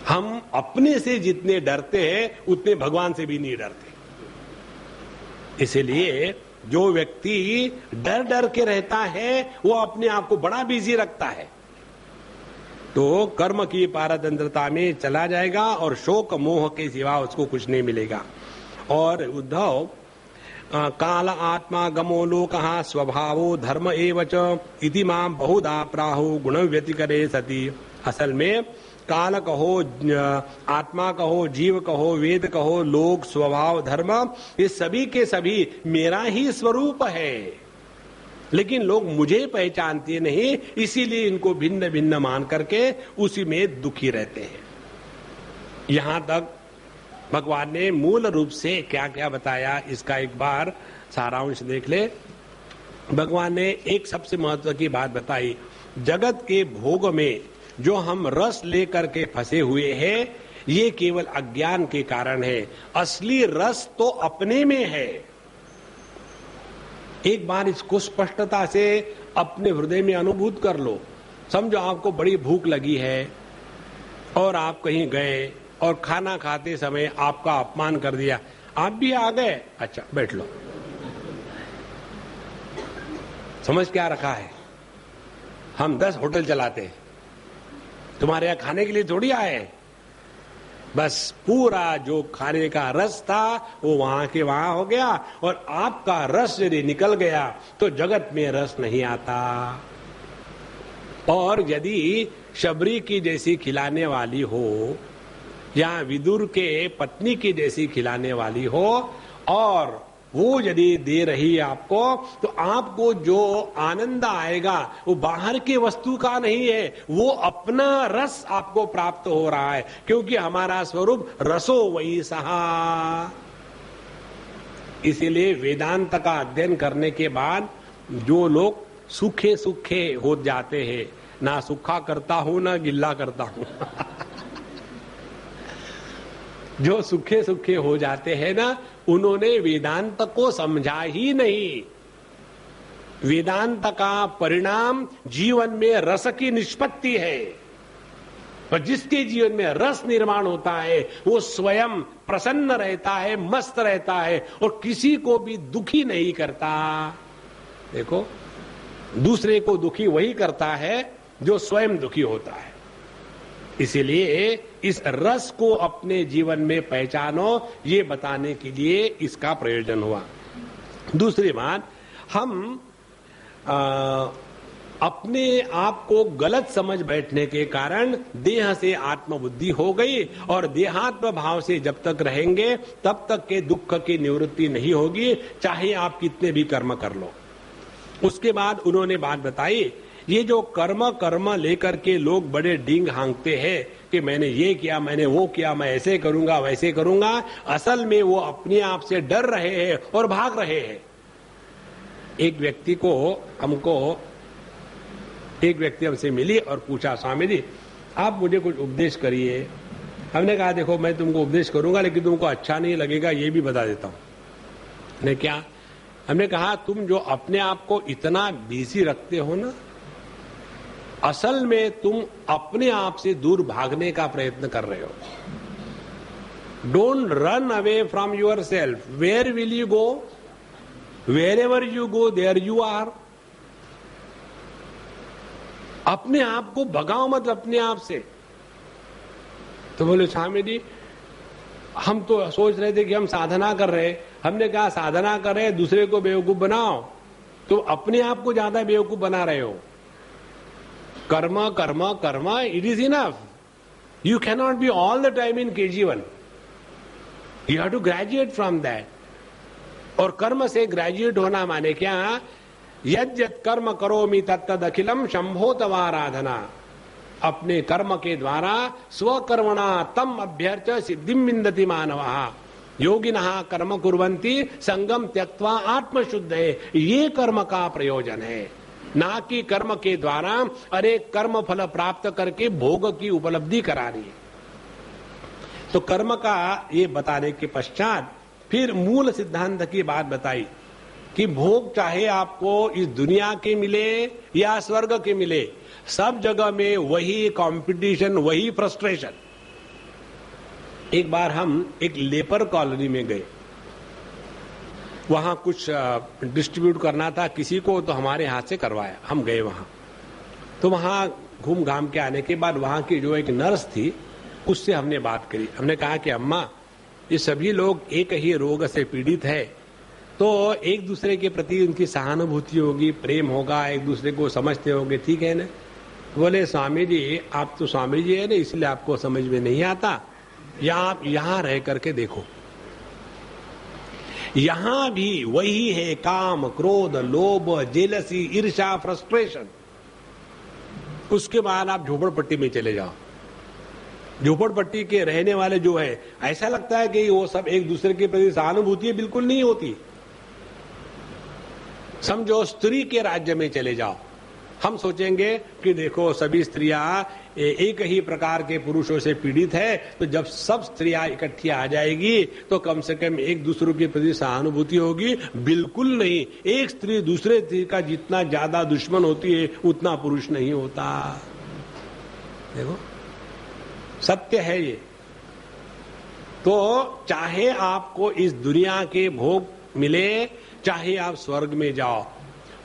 हम अपने से जितने डरते हैं उतने भगवान से भी नहीं डरते। इसलिए जो व्यक्ति डर डर के रहता है वो अपने आप को बड़ा बिजी रखता है, तो कर्म की पारतंत्रता में चला जाएगा और शोक मोह के सिवा उसको कुछ नहीं मिलेगा। और उद्धव, काल आत्मा गमो लोकः स्वभावो धर्म एवच इति मां बहुधा प्राहु गुण व्यतिकरे सति। असल में काल कहो, आत्मा कहो, जीव कहो, वेद कहो, लोक, स्वभाव, धर्म, ये सभी के सभी मेरा ही स्वरूप है, लेकिन लोग मुझे पहचानते नहीं, इसीलिए इनको भिन्न भिन्न मान करके उसी में दुखी रहते हैं। यहां तक भगवान ने मूल रूप से क्या क्या बताया, इसका एक बार सारांश देख ले। भगवान ने एक सबसे महत्व की बात बताई, जगत के भोग में जो हम रस लेकर के फंसे हुए हैं, ये केवल अज्ञान के कारण है। असली रस तो अपने में है। एक बार इसको स्पष्टता से अपने हृदय में अनुभूत कर लो। समझो आपको बड़ी भूख लगी है और आप कहीं गए और खाना खाते समय आपका अपमान कर दिया, आप भी आ गए, अच्छा बैठ लो। समझ क्या रखा है? हम 10 होटल चलाते हैं, तुम्हारे यहां खाने के लिए थोड़ी आए हैं। बस पूरा जो खाने का रस था वो वहां के वहां हो गया, और आपका रस यदि निकल गया तो जगत में रस नहीं आता। और यदि शबरी की जैसी खिलाने वाली हो या विदुर के पत्नी की जैसी खिलाने वाली हो, और वो यदि दे रही है आपको, तो आपको जो आनंद आएगा वो बाहर की वस्तु का नहीं है, वो अपना रस आपको प्राप्त हो रहा है, क्योंकि हमारा स्वरूप रसो वही सहा। इसीलिए वेदांत का अध्ययन करने के बाद जो लोग सूखे सूखे हो जाते हैं, ना सूखा करता हूं ना गिल्ला करता हूं जो सूखे सूखे हो जाते हैं ना, उन्होंने वेदांत को समझा ही नहीं। वेदांत का परिणाम जीवन में रस की निष्पत्ति है, और जिसके जीवन में रस निर्माण होता है वो स्वयं प्रसन्न रहता है, मस्त रहता है, और किसी को भी दुखी नहीं करता। देखो, दूसरे को दुखी वही करता है जो स्वयं दुखी होता है। इसीलिए इस रस को अपने जीवन में पहचानो, ये बताने के लिए इसका प्रयोजन हुआ। दूसरी बात, हम अपने आप को गलत समझ बैठने के कारण देह से आत्मबुद्धि हो गई, और देहात्म भाव से जब तक रहेंगे तब तक के दुख की निवृत्ति नहीं होगी, चाहे आप कितने भी कर्म कर लो। उसके बाद उन्होंने बात बताई, ये जो कर्म लेकर के लोग बड़े डींग हांकते हैं कि मैंने ये किया, मैंने वो किया, मैं ऐसे करूंगा वैसे करूंगा, असल में वो अपने आप से डर रहे हैं और भाग रहे हैं। एक व्यक्ति हमसे मिली और पूछा, स्वामी जी आप मुझे कुछ उपदेश करिए। हमने कहा देखो मैं तुमको उपदेश करूंगा, लेकिन तुमको अच्छा नहीं लगेगा ये भी बता देता हूं। ने क्या? हमने कहा तुम जो अपने आप को इतना बिजी रखते हो ना, असल में तुम अपने आप से दूर भागने का प्रयत्न कर रहे हो। Don't run away from yourself. Where will you go? Wherever you go there you are. अपने आप को भगाओ मत अपने आप से। तो बोले स्वामी जी हम तो सोच रहे थे कि हम साधना कर रहे हैं। हमने कहा साधना कर रहे, दूसरे को बेवकूफ बनाओ, तो अपने आप को ज्यादा बेवकूफ बना रहे हो। कर्म कर्म कर्म, it is enough. You can not be all the time in KG1। You have to graduate from that. और कर्म से ग्रेजुएट होना माने क्या? यद यद कर्म करोमि तत्तद अखिलम शंभो तवाराधना। अपने कर्म के द्वारा स्वकर्मणा तम अभ्यर्च सिद्धिम विन्दति मानवः। योगिनः कर्म कुर्वन्ति संगम त्यक्त्वा आत्मशुद्धये। ये कर्म का प्रयोजन है, ना कि कर्म के द्वारा अनेक कर्म फल प्राप्त करके भोग की उपलब्धि करानी है। तो कर्म का ये बताने के पश्चात फिर मूल सिद्धांत की बात बताई कि भोग चाहे आपको इस दुनिया के मिले या स्वर्ग के मिले, सब जगह में वही कंपटीशन, वही फ्रस्ट्रेशन। एक बार हम एक लेपर कॉलोनी में गए, वहां कुछ डिस्ट्रीब्यूट करना था किसी को, तो हमारे हाथ से करवाया। हम गए वहां, तो वहां घूम घाम के आने के बाद वहां की जो एक नर्स थी उससे हमने बात करी। हमने कहा कि अम्मा ये सभी लोग एक ही रोग से पीड़ित है, तो एक दूसरे के प्रति उनकी सहानुभूति होगी, प्रेम होगा, एक दूसरे को समझते होंगे, ठीक है ना? बोले स्वामी जी आप तो स्वामी जी है ना, इसलिए आपको समझ में नहीं आता, या आप यहां रह करके देखो, यहां भी वही है काम, क्रोध, लोभ, जेलसी, ईर्ष्या, फ्रस्ट्रेशन। उसके बाद आप झोपड़पट्टी में चले जाओ। झोपड़पट्टी के रहने वाले जो है, ऐसा लगता है कि वो सब एक दूसरे के प्रति सहानुभूति बिल्कुल नहीं होती। समझो स्त्री के राज्य में चले जाओ, हम सोचेंगे कि देखो सभी स्त्रियां एक ही प्रकार के पुरुषों से पीड़ित है, तो जब सब स्त्रियां इकट्ठी आ जाएगी तो कम से कम एक दूसरों के प्रति सहानुभूति होगी। बिल्कुल नहीं, एक स्त्री दूसरे स्त्री का जितना ज्यादा दुश्मन होती है उतना पुरुष नहीं होता। देखो सत्य है ये। तो चाहे आपको इस दुनिया के भोग मिले, चाहे आप स्वर्ग में जाओ,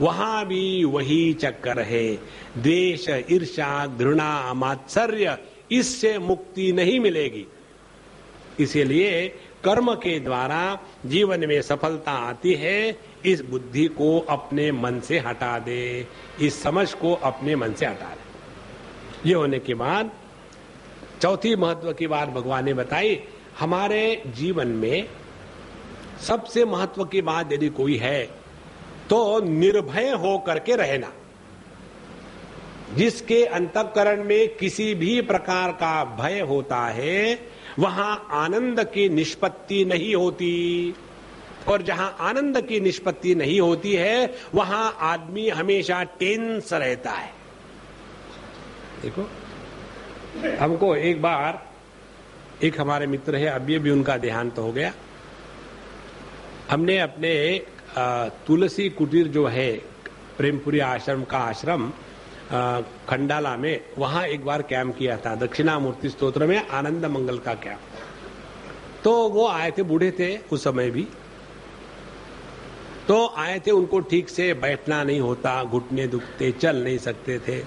वहां भी वही चक्कर है। द्वेष, ईर्ष्या, घृणा, मात्सर्य, इससे मुक्ति नहीं मिलेगी। इसीलिए कर्म के द्वारा जीवन में सफलता आती है। इस बुद्धि को अपने मन से हटा दे, इस समझ को अपने मन से हटा दे। ये होने के बाद चौथी महत्व की बात भगवान ने बताई। हमारे जीवन में सबसे महत्व की बात यदि कोई है तो निर्भय हो करके रहना। जिसके अंतःकरण में किसी भी प्रकार का भय होता है वहां आनंद की निष्पत्ति नहीं होती, और जहां आनंद की निष्पत्ति नहीं होती है वहां आदमी हमेशा टेंस रहता है। देखो हमको एक बार एक हमारे मित्र है, अभी भी उनका देहांत हो गया। हमने अपने तुलसी कुटीर जो है प्रेमपुरी आश्रम का आश्रम खंडाला में, वहां एक बार कैंप किया था दक्षिणामूर्ति स्तोत्र में आनंद मंगल का कैंप। तो वो आए थे, बूढ़े थे उस समय भी, तो आए थे। उनको ठीक से बैठना नहीं होता, घुटने दुखते, चल नहीं सकते थे।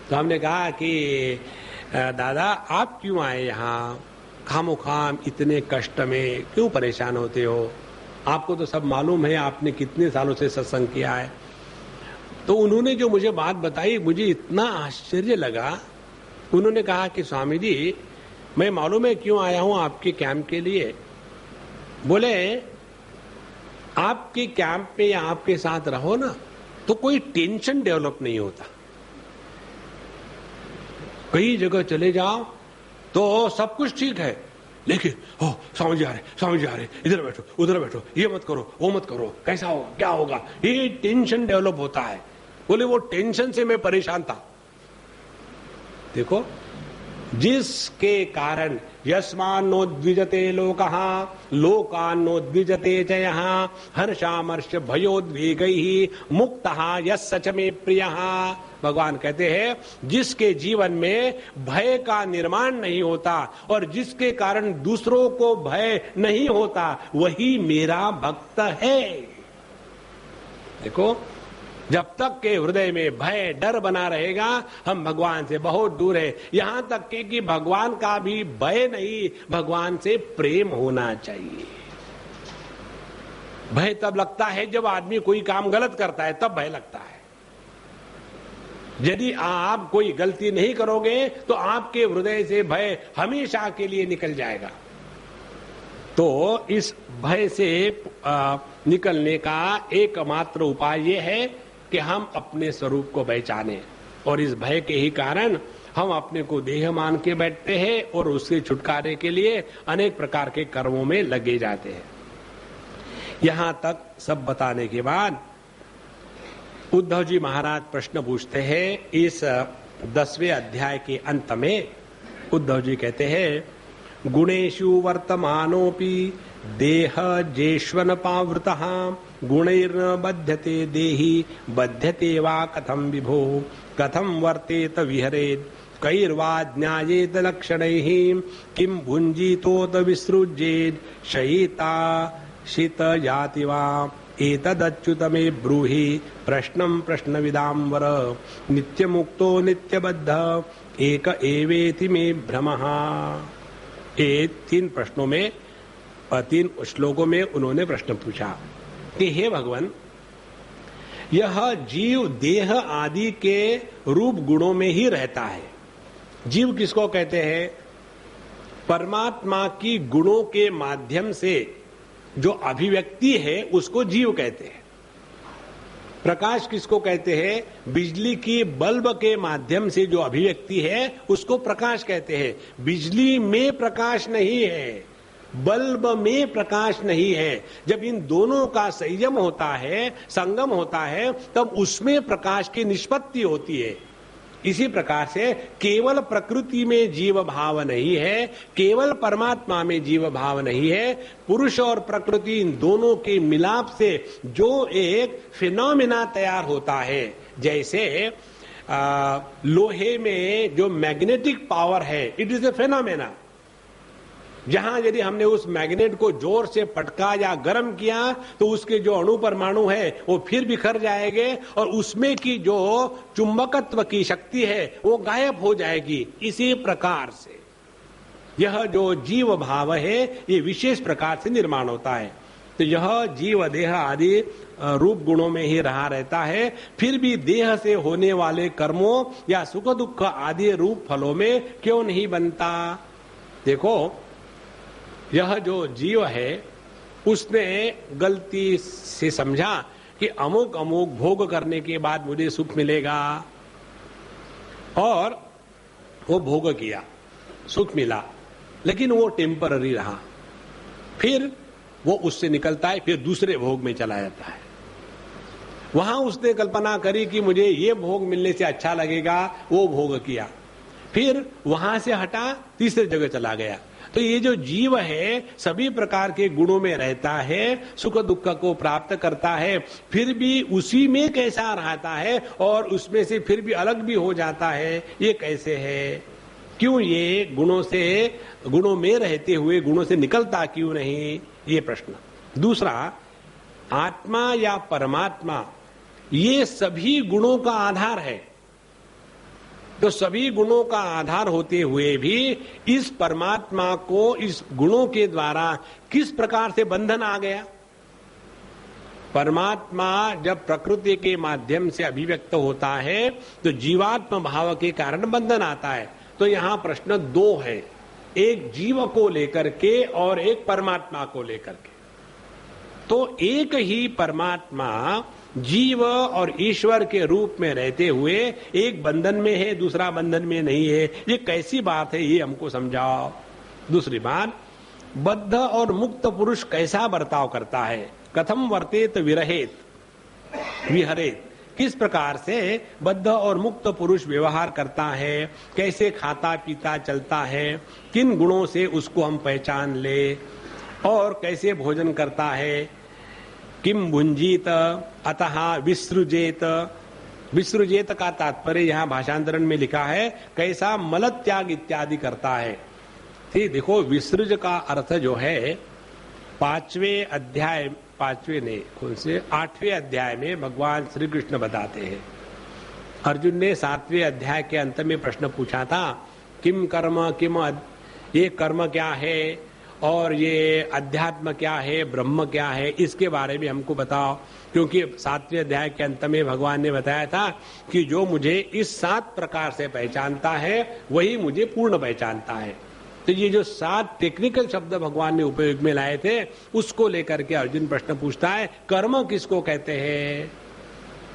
तो हमने कहा कि दादा आप क्यों आए यहाँ, खामोखाम इतने कष्ट में क्यों परेशान होते हो? आपको तो सब मालूम है, आपने कितने सालों से सत्संग किया है। तो उन्होंने जो मुझे बात बताई, मुझे इतना आश्चर्य लगा। उन्होंने कहा कि स्वामी जी मैं मालूम है क्यों आया हूं आपके कैंप के लिए। बोले आपके कैंप पे या आपके साथ रहो ना तो कोई टेंशन डेवलप नहीं होता। कई जगह चले जाओ तो सब कुछ ठीक है, लेकिन समझ आ रहे, इधर बैठो उधर बैठो, ये मत करो वो मत करो, कैसा होगा क्या होगा, ये टेंशन डेवलप होता है। बोले वो टेंशन से मैं परेशान था। देखो जिसके कारण यस्मान्नोद्विजते लोकः लोकान्नोद्विजते च यः हर्षामर्ष भयोद्वेगैः मुक्तः यस्य च मे प्रियः। भगवान कहते हैं जिसके जीवन में भय का निर्माण नहीं होता और जिसके कारण दूसरों को भय नहीं होता वही मेरा भक्त है। देखो जब तक के हृदय में भय डर बना रहेगा हम भगवान से बहुत दूर है। यहां तक कि भगवान का भी भय नहीं, भगवान से प्रेम होना चाहिए। भय तब लगता है जब आदमी कोई काम गलत करता है, तब भय लगता है। यदि आप कोई गलती नहीं करोगे तो आपके हृदय से भय हमेशा के लिए निकल जाएगा। तो इस भय से निकलने का एकमात्र उपाय यह है कि हम अपने स्वरूप को पहचाने, और इस भय के ही कारण हम अपने को देह मान के बैठते हैं और उससे छुटकारे के लिए अनेक प्रकार के कर्मों में लगे जाते हैं। यहां तक सब बताने के बाद उद्धव जी महाराज प्रश्न पूछते हैं। इस 10वें अध्याय के अंत में उद्धव जी कहते हैं गुणेषु वर्तमानोपि देह जेष्वन पावृतः गुणैर्न बध्यते देहि बध्यते वा कथम विभो कथम वर्तेत विहरेत कैर्वा ज्ञायेत लक्षणैः किम भुञ्जीतोत विसृज्येत शयिता शीत जाति वा एतदच्युत मे ब्रूहि प्रश्नं प्रश्नविदाम्बर नित्यमुक्तो नित्यबद्ध एक एवेति मे भ्रमः। ये 3 प्रश्नों में 3 श्लोकों में उन्होंने प्रश्न पूछा कि हे भगवान, यह जीव देह आदि के रूप गुणों में ही रहता है। जीव किसको कहते हैं? परमात्मा की गुणों के माध्यम से जो अभिव्यक्ति है उसको जीव कहते हैं। प्रकाश किसको कहते हैं? बिजली की बल्ब के माध्यम से जो अभिव्यक्ति है उसको प्रकाश कहते हैं। बिजली में प्रकाश नहीं है, बल्ब में प्रकाश नहीं है। जब इन दोनों का संयम होता है, संगम होता है, तब उसमें प्रकाश की निष्पत्ति होती है। इसी प्रकार से केवल प्रकृति में जीव भाव नहीं है, केवल परमात्मा में जीव भाव नहीं है। पुरुष और प्रकृति इन दोनों के मिलाप से जो एक फिनोमिना तैयार होता है, जैसे लोहे में जो मैग्नेटिक पावर है, इट इज ए फिनोमिना। जहां यदि हमने उस मैग्नेट को जोर से पटका या गर्म किया तो उसके जो अणु परमाणु है वो फिर बिखर जाएंगे और उसमें की जो चुंबकत्व की शक्ति है वो गायब हो जाएगी। इसी प्रकार से यह जो जीव भाव है ये विशेष प्रकार से निर्माण होता है। तो यह जीव देह आदि रूप गुणों में ही रहा रहता है, फिर भी देह से होने वाले कर्मों या सुख दुख आदि रूप फलों में क्यों नहीं बनता। देखो, यह जो जीव है उसने गलती से समझा कि अमुक अमुक भोग करने के बाद मुझे सुख मिलेगा, और वो भोग किया, सुख मिला, लेकिन वो टेम्पररी रहा। फिर वो उससे निकलता है, फिर दूसरे भोग में चला जाता है। वहां उसने कल्पना करी कि मुझे ये भोग मिलने से अच्छा लगेगा, वो भोग किया, फिर वहां से हटा, तीसरे जगह चला गया। तो ये जो जीव है सभी प्रकार के गुणों में रहता है, सुख दुख को प्राप्त करता है, फिर भी उसी में कैसा रहता है और उसमें से फिर भी अलग भी हो जाता है। ये कैसे है? क्यों ये गुणों में रहते हुए गुणों से निकलता क्यों नहीं? ये प्रश्न। दूसरा, आत्मा या परमात्मा ये सभी गुणों का आधार है। तो सभी गुणों का आधार होते हुए भी इस परमात्मा को इस गुणों के द्वारा किस प्रकार से बंधन आ गया? परमात्मा जब प्रकृति के माध्यम से अभिव्यक्त होता है तो जीवात्म भाव के कारण बंधन आता है। तो यहां प्रश्न दो है, एक जीव को लेकर के और एक परमात्मा को लेकर के। तो एक ही परमात्मा जीव और ईश्वर के रूप में रहते हुए एक बंधन में है, दूसरा बंधन में नहीं है। ये कैसी बात है, ये हमको समझाओ। दूसरी बात, बद्ध और मुक्त पुरुष कैसा बर्ताव करता है? कथम वर्तेत विरहेत विहरेत, किस प्रकार से बद्ध और मुक्त पुरुष व्यवहार करता है, कैसे खाता पीता चलता है, किन गुणों से उसको हम पहचान ले, और कैसे भोजन करता है। किम भुंजीत अतः विसृजेत, विसृजेत का तात्पर्य यहाँ भाषांतरण में लिखा है कैसा मल त्याग इत्यादि करता है। ठीक, देखो, विसृज का अर्थ जो है 8वें अध्याय में भगवान श्री कृष्ण बताते हैं। अर्जुन ने 7वें अध्याय के अंत में प्रश्न पूछा था, किम कर्म किम, ये कर्म क्या है और ये अध्यात्म क्या है, ब्रह्म क्या है, इसके बारे में हमको बताओ। क्योंकि 7वें अध्याय के अंत में भगवान ने बताया था कि जो मुझे इस 7 प्रकार से पहचानता है वही मुझे पूर्ण पहचानता है। तो ये जो 7 टेक्निकल शब्द भगवान ने उपयोग में लाए थे उसको लेकर के अर्जुन प्रश्न पूछता है, कर्म किसको कहते हैं?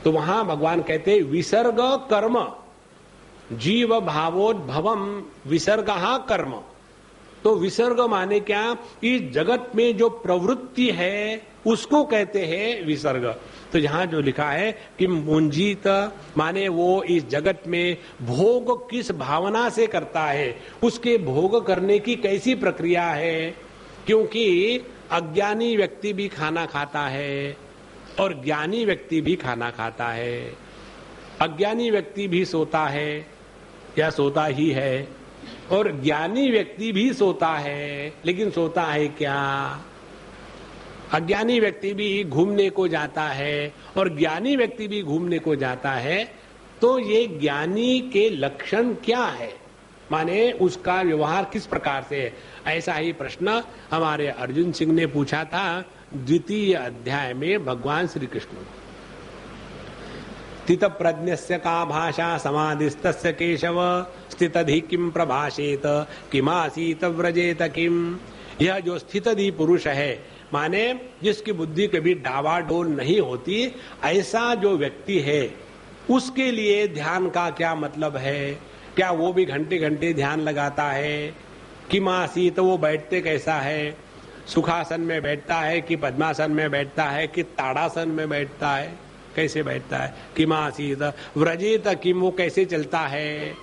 तो वहां भगवान कहते हैं विसर्ग कर्म, जीव भावोद्भवम विसर्गः कर्म। तो विसर्ग माने क्या? इस जगत में जो प्रवृत्ति है उसको कहते हैं विसर्ग। तो यहां जो लिखा है कि मुंजीत माने वो इस जगत में भोग किस भावना से करता है, उसके भोग करने की कैसी प्रक्रिया है। क्योंकि अज्ञानी व्यक्ति भी खाना खाता है और ज्ञानी व्यक्ति भी खाना खाता है। अज्ञानी व्यक्ति भी सोता है या सोता ही है, और ज्ञानी व्यक्ति भी सोता है, लेकिन सोता है क्या? अज्ञानी व्यक्ति भी घूमने को जाता है और ज्ञानी व्यक्ति भी घूमने को जाता है। तो ये ज्ञानी के लक्षण क्या है, माने उसका व्यवहार किस प्रकार से है? ऐसा ही प्रश्न हमारे अर्जुन सिंह ने पूछा था 2य अध्याय में भगवान श्री कृष्ण। स्थित प्रज्ञस्य का भाषा समाधिस्तस्य केशव, स्थितधि किम प्रभाषेत किमासीत व्रजेत किम। यह जो स्थितधि पुरुष है, माने जिसकी बुद्धि कभी डावाडोल नहीं होती, ऐसा जो व्यक्ति है उसके लिए ध्यान का क्या मतलब है? क्या वो भी घंटे घंटे ध्यान लगाता है? किमासीत, वो बैठते कैसा है, सुखासन में बैठता है कि पद्मासन में बैठता है कि ताड़ासन में बैठता है, कैसे बैठता है। किमासीत व्रजेत, किम, वो कैसे चलता है,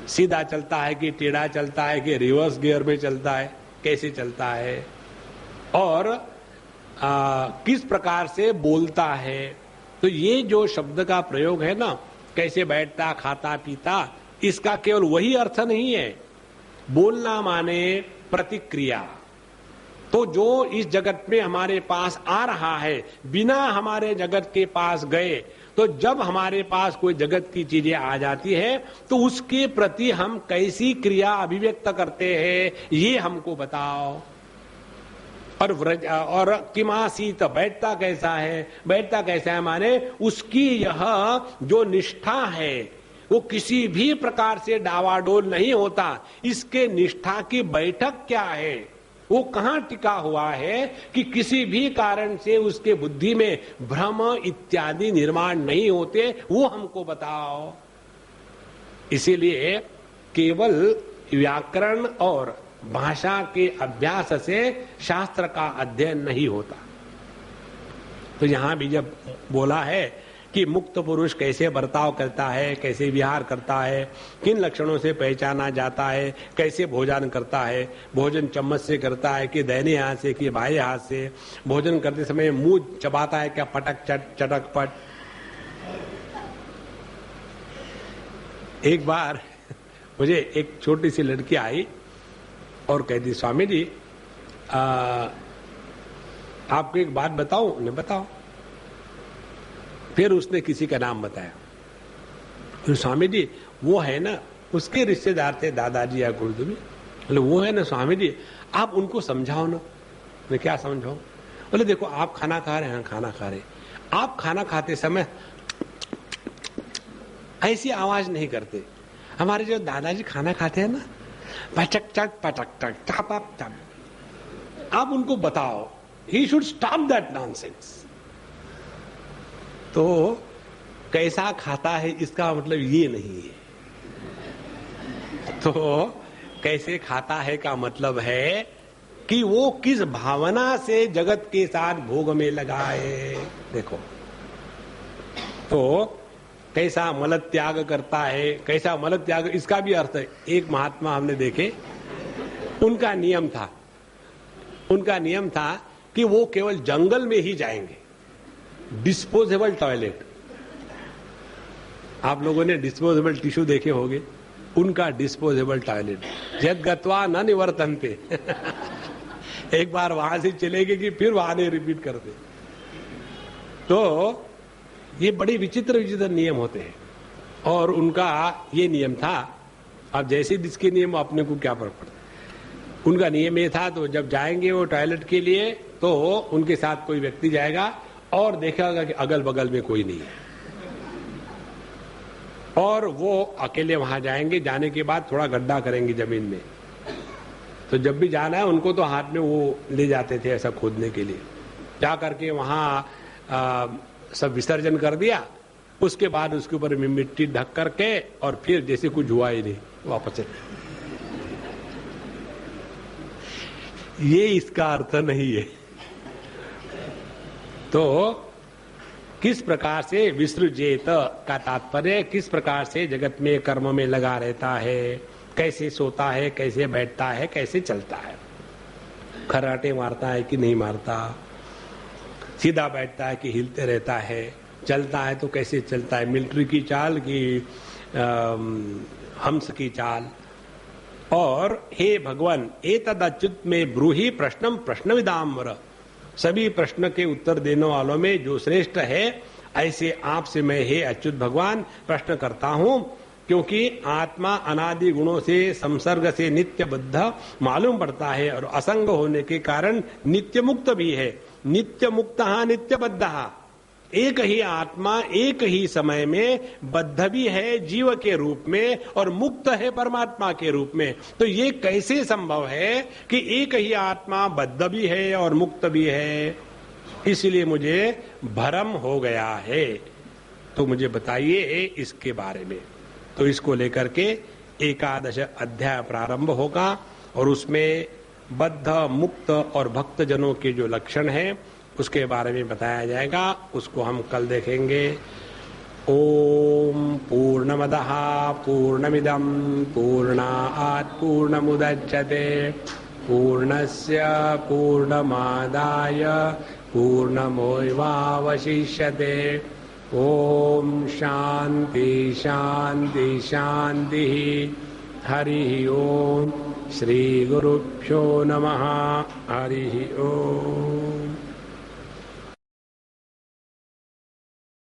सीधा चलता है कि टेढ़ा चलता है कि रिवर्स गियर में चलता है, कैसे चलता है, और किस प्रकार से बोलता है। तो ये जो शब्द का प्रयोग है ना, कैसे बैठता, खाता पीता, इसका केवल वही अर्थ नहीं है। बोलना माने प्रतिक्रिया। तो जो इस जगत में हमारे पास आ रहा है, बिना हमारे जगत के पास गए, तो जब हमारे पास कोई जगत की चीजें आ जाती है तो उसके प्रति हम कैसी क्रिया अभिव्यक्त करते हैं, ये हमको बताओ। और किमासीत, बैठता कैसा है, बैठता कैसा है माने उसकी यह जो निष्ठा है वो किसी भी प्रकार से डावाडोल नहीं होता। इसके निष्ठा की बैठक क्या है, वो कहां टिका हुआ है कि किसी भी कारण से उसके बुद्धि में भ्रम इत्यादि निर्माण नहीं होते, वो हमको बताओ। इसीलिए केवल व्याकरण और भाषा के अभ्यास से शास्त्र का अध्ययन नहीं होता। तो यहां भी जब बोला है कि मुक्त पुरुष कैसे बर्ताव करता है, कैसे विहार करता है, किन लक्षणों से पहचाना जाता है, कैसे भोजन करता है, भोजन चम्मच से करता है कि दाहिने हाथ से कि बाएं हाथ से, भोजन करते समय मुंह चबाता है क्या पटक चटक पट। एक बार मुझे एक छोटी सी लड़की आई और कहती, स्वामी जी आपको एक बात बताऊं? ने बताओ। फिर उसने किसी का नाम बताया। फिर स्वामी जी वो है ना, उसके रिश्तेदार थे दादाजी या गुरुजी, बोले वो है ना स्वामी जी, आप उनको समझाओ ना। मैं क्या समझाऊं? बोले देखो आप खाना खा रहे हैं, खाना खा रहे, आप खाना खाते समय ऐसी आवाज नहीं करते। हमारे जो दादाजी खाना खाते हैं ना, पटक चक पटक टक चाप चाप। आप उनको बताओ, he should stop that nonsense. तो कैसा खाता है इसका मतलब ये नहीं है। तो कैसे खाता है का मतलब है कि वो किस भावना से जगत के साथ भोग में लगा है। देखो, तो कैसा मल त्याग करता है, कैसा मल त्याग, इसका भी अर्थ है। एक महात्मा हमने देखे, उनका नियम था कि वो केवल जंगल में ही जाएंगे। डिस्पोजेबल टॉयलेट, आप लोगों ने डिस्पोजेबल टिश्यू देखे होंगे, उनका डिस्पोजेबल टॉयलेट, यद गत्वा न निवर्तन्ते। एक बार वहां से चले गए कि फिर वहां नहीं रिपीट करते। तो ये बड़े विचित्र विचित्र नियम होते हैं, और उनका ये नियम था। अब जैसे जिसके नियम अपने को क्या फर्क पड़ता। उनका नियम ये था, तो जब जाएंगे वो टॉयलेट के लिए तो उनके साथ कोई व्यक्ति जाएगा और देखेगा कि अगल बगल में कोई नहीं है, और वो अकेले वहां जाएंगे। जाने के बाद थोड़ा गड्ढा करेंगे जमीन में, तो जब भी जाना है उनको तो हाथ में वो ले जाते थे ऐसा खोदने के लिए। जा करके वहां सब विसर्जन कर दिया, उसके बाद उसके ऊपर मिट्टी ढक करके और फिर जैसे कुछ हुआ ही नहीं वापस चले। ये इसका अर्थ नहीं है। तो किस प्रकार से विसृजेत का तात्पर्य किस प्रकार से जगत में कर्म में लगा रहता है, कैसे सोता है, कैसे बैठता है, कैसे चलता है, खर्राटे मारता है कि नहीं मारता, सीधा बैठता है कि हिलते रहता है, चलता है तो कैसे चलता है, मिलिट्री की चाल कि हंस की चाल। और हे भगवान, एतद अच्युत में ब्रूहि प्रश्नम प्रश्नविदाम्बर, सभी प्रश्न के उत्तर देने वालों में जो श्रेष्ठ है, ऐसे आपसे मैं हे अच्युत भगवान प्रश्न करता हूं, क्योंकि आत्मा अनादि गुणों से संसर्ग से नित्य बद्ध मालूम पड़ता है और असंग होने के कारण नित्य मुक्त भी है। नित्य मुक्त नित्य बद्ध, एक ही आत्मा एक ही समय में बद्ध भी है जीव के रूप में और मुक्त है परमात्मा के रूप में। तो ये कैसे संभव है कि एक ही आत्मा बद्ध भी है और मुक्त भी है? इसलिए मुझे भ्रम हो गया है। तो मुझे बताइए इसके बारे में। तो इसको लेकर के एकादश अध्याय प्रारंभ होगा और उसमें बद्ध, मुक्त और भक्त जनों के जो लक्षण हैं उसके बारे में बताया जाएगा। उसको हम कल देखेंगे। ओम पूर्णमदः पूर्णमिदं पूर्णात् पूर्णमुदच्यते पूर्णस्य पूर्णमादाय पूर्णमेवावशिष्यते। ओम शांति शांति शांति। हरि ओम। श्री गुरुभ्यो नमः। हरि ओम।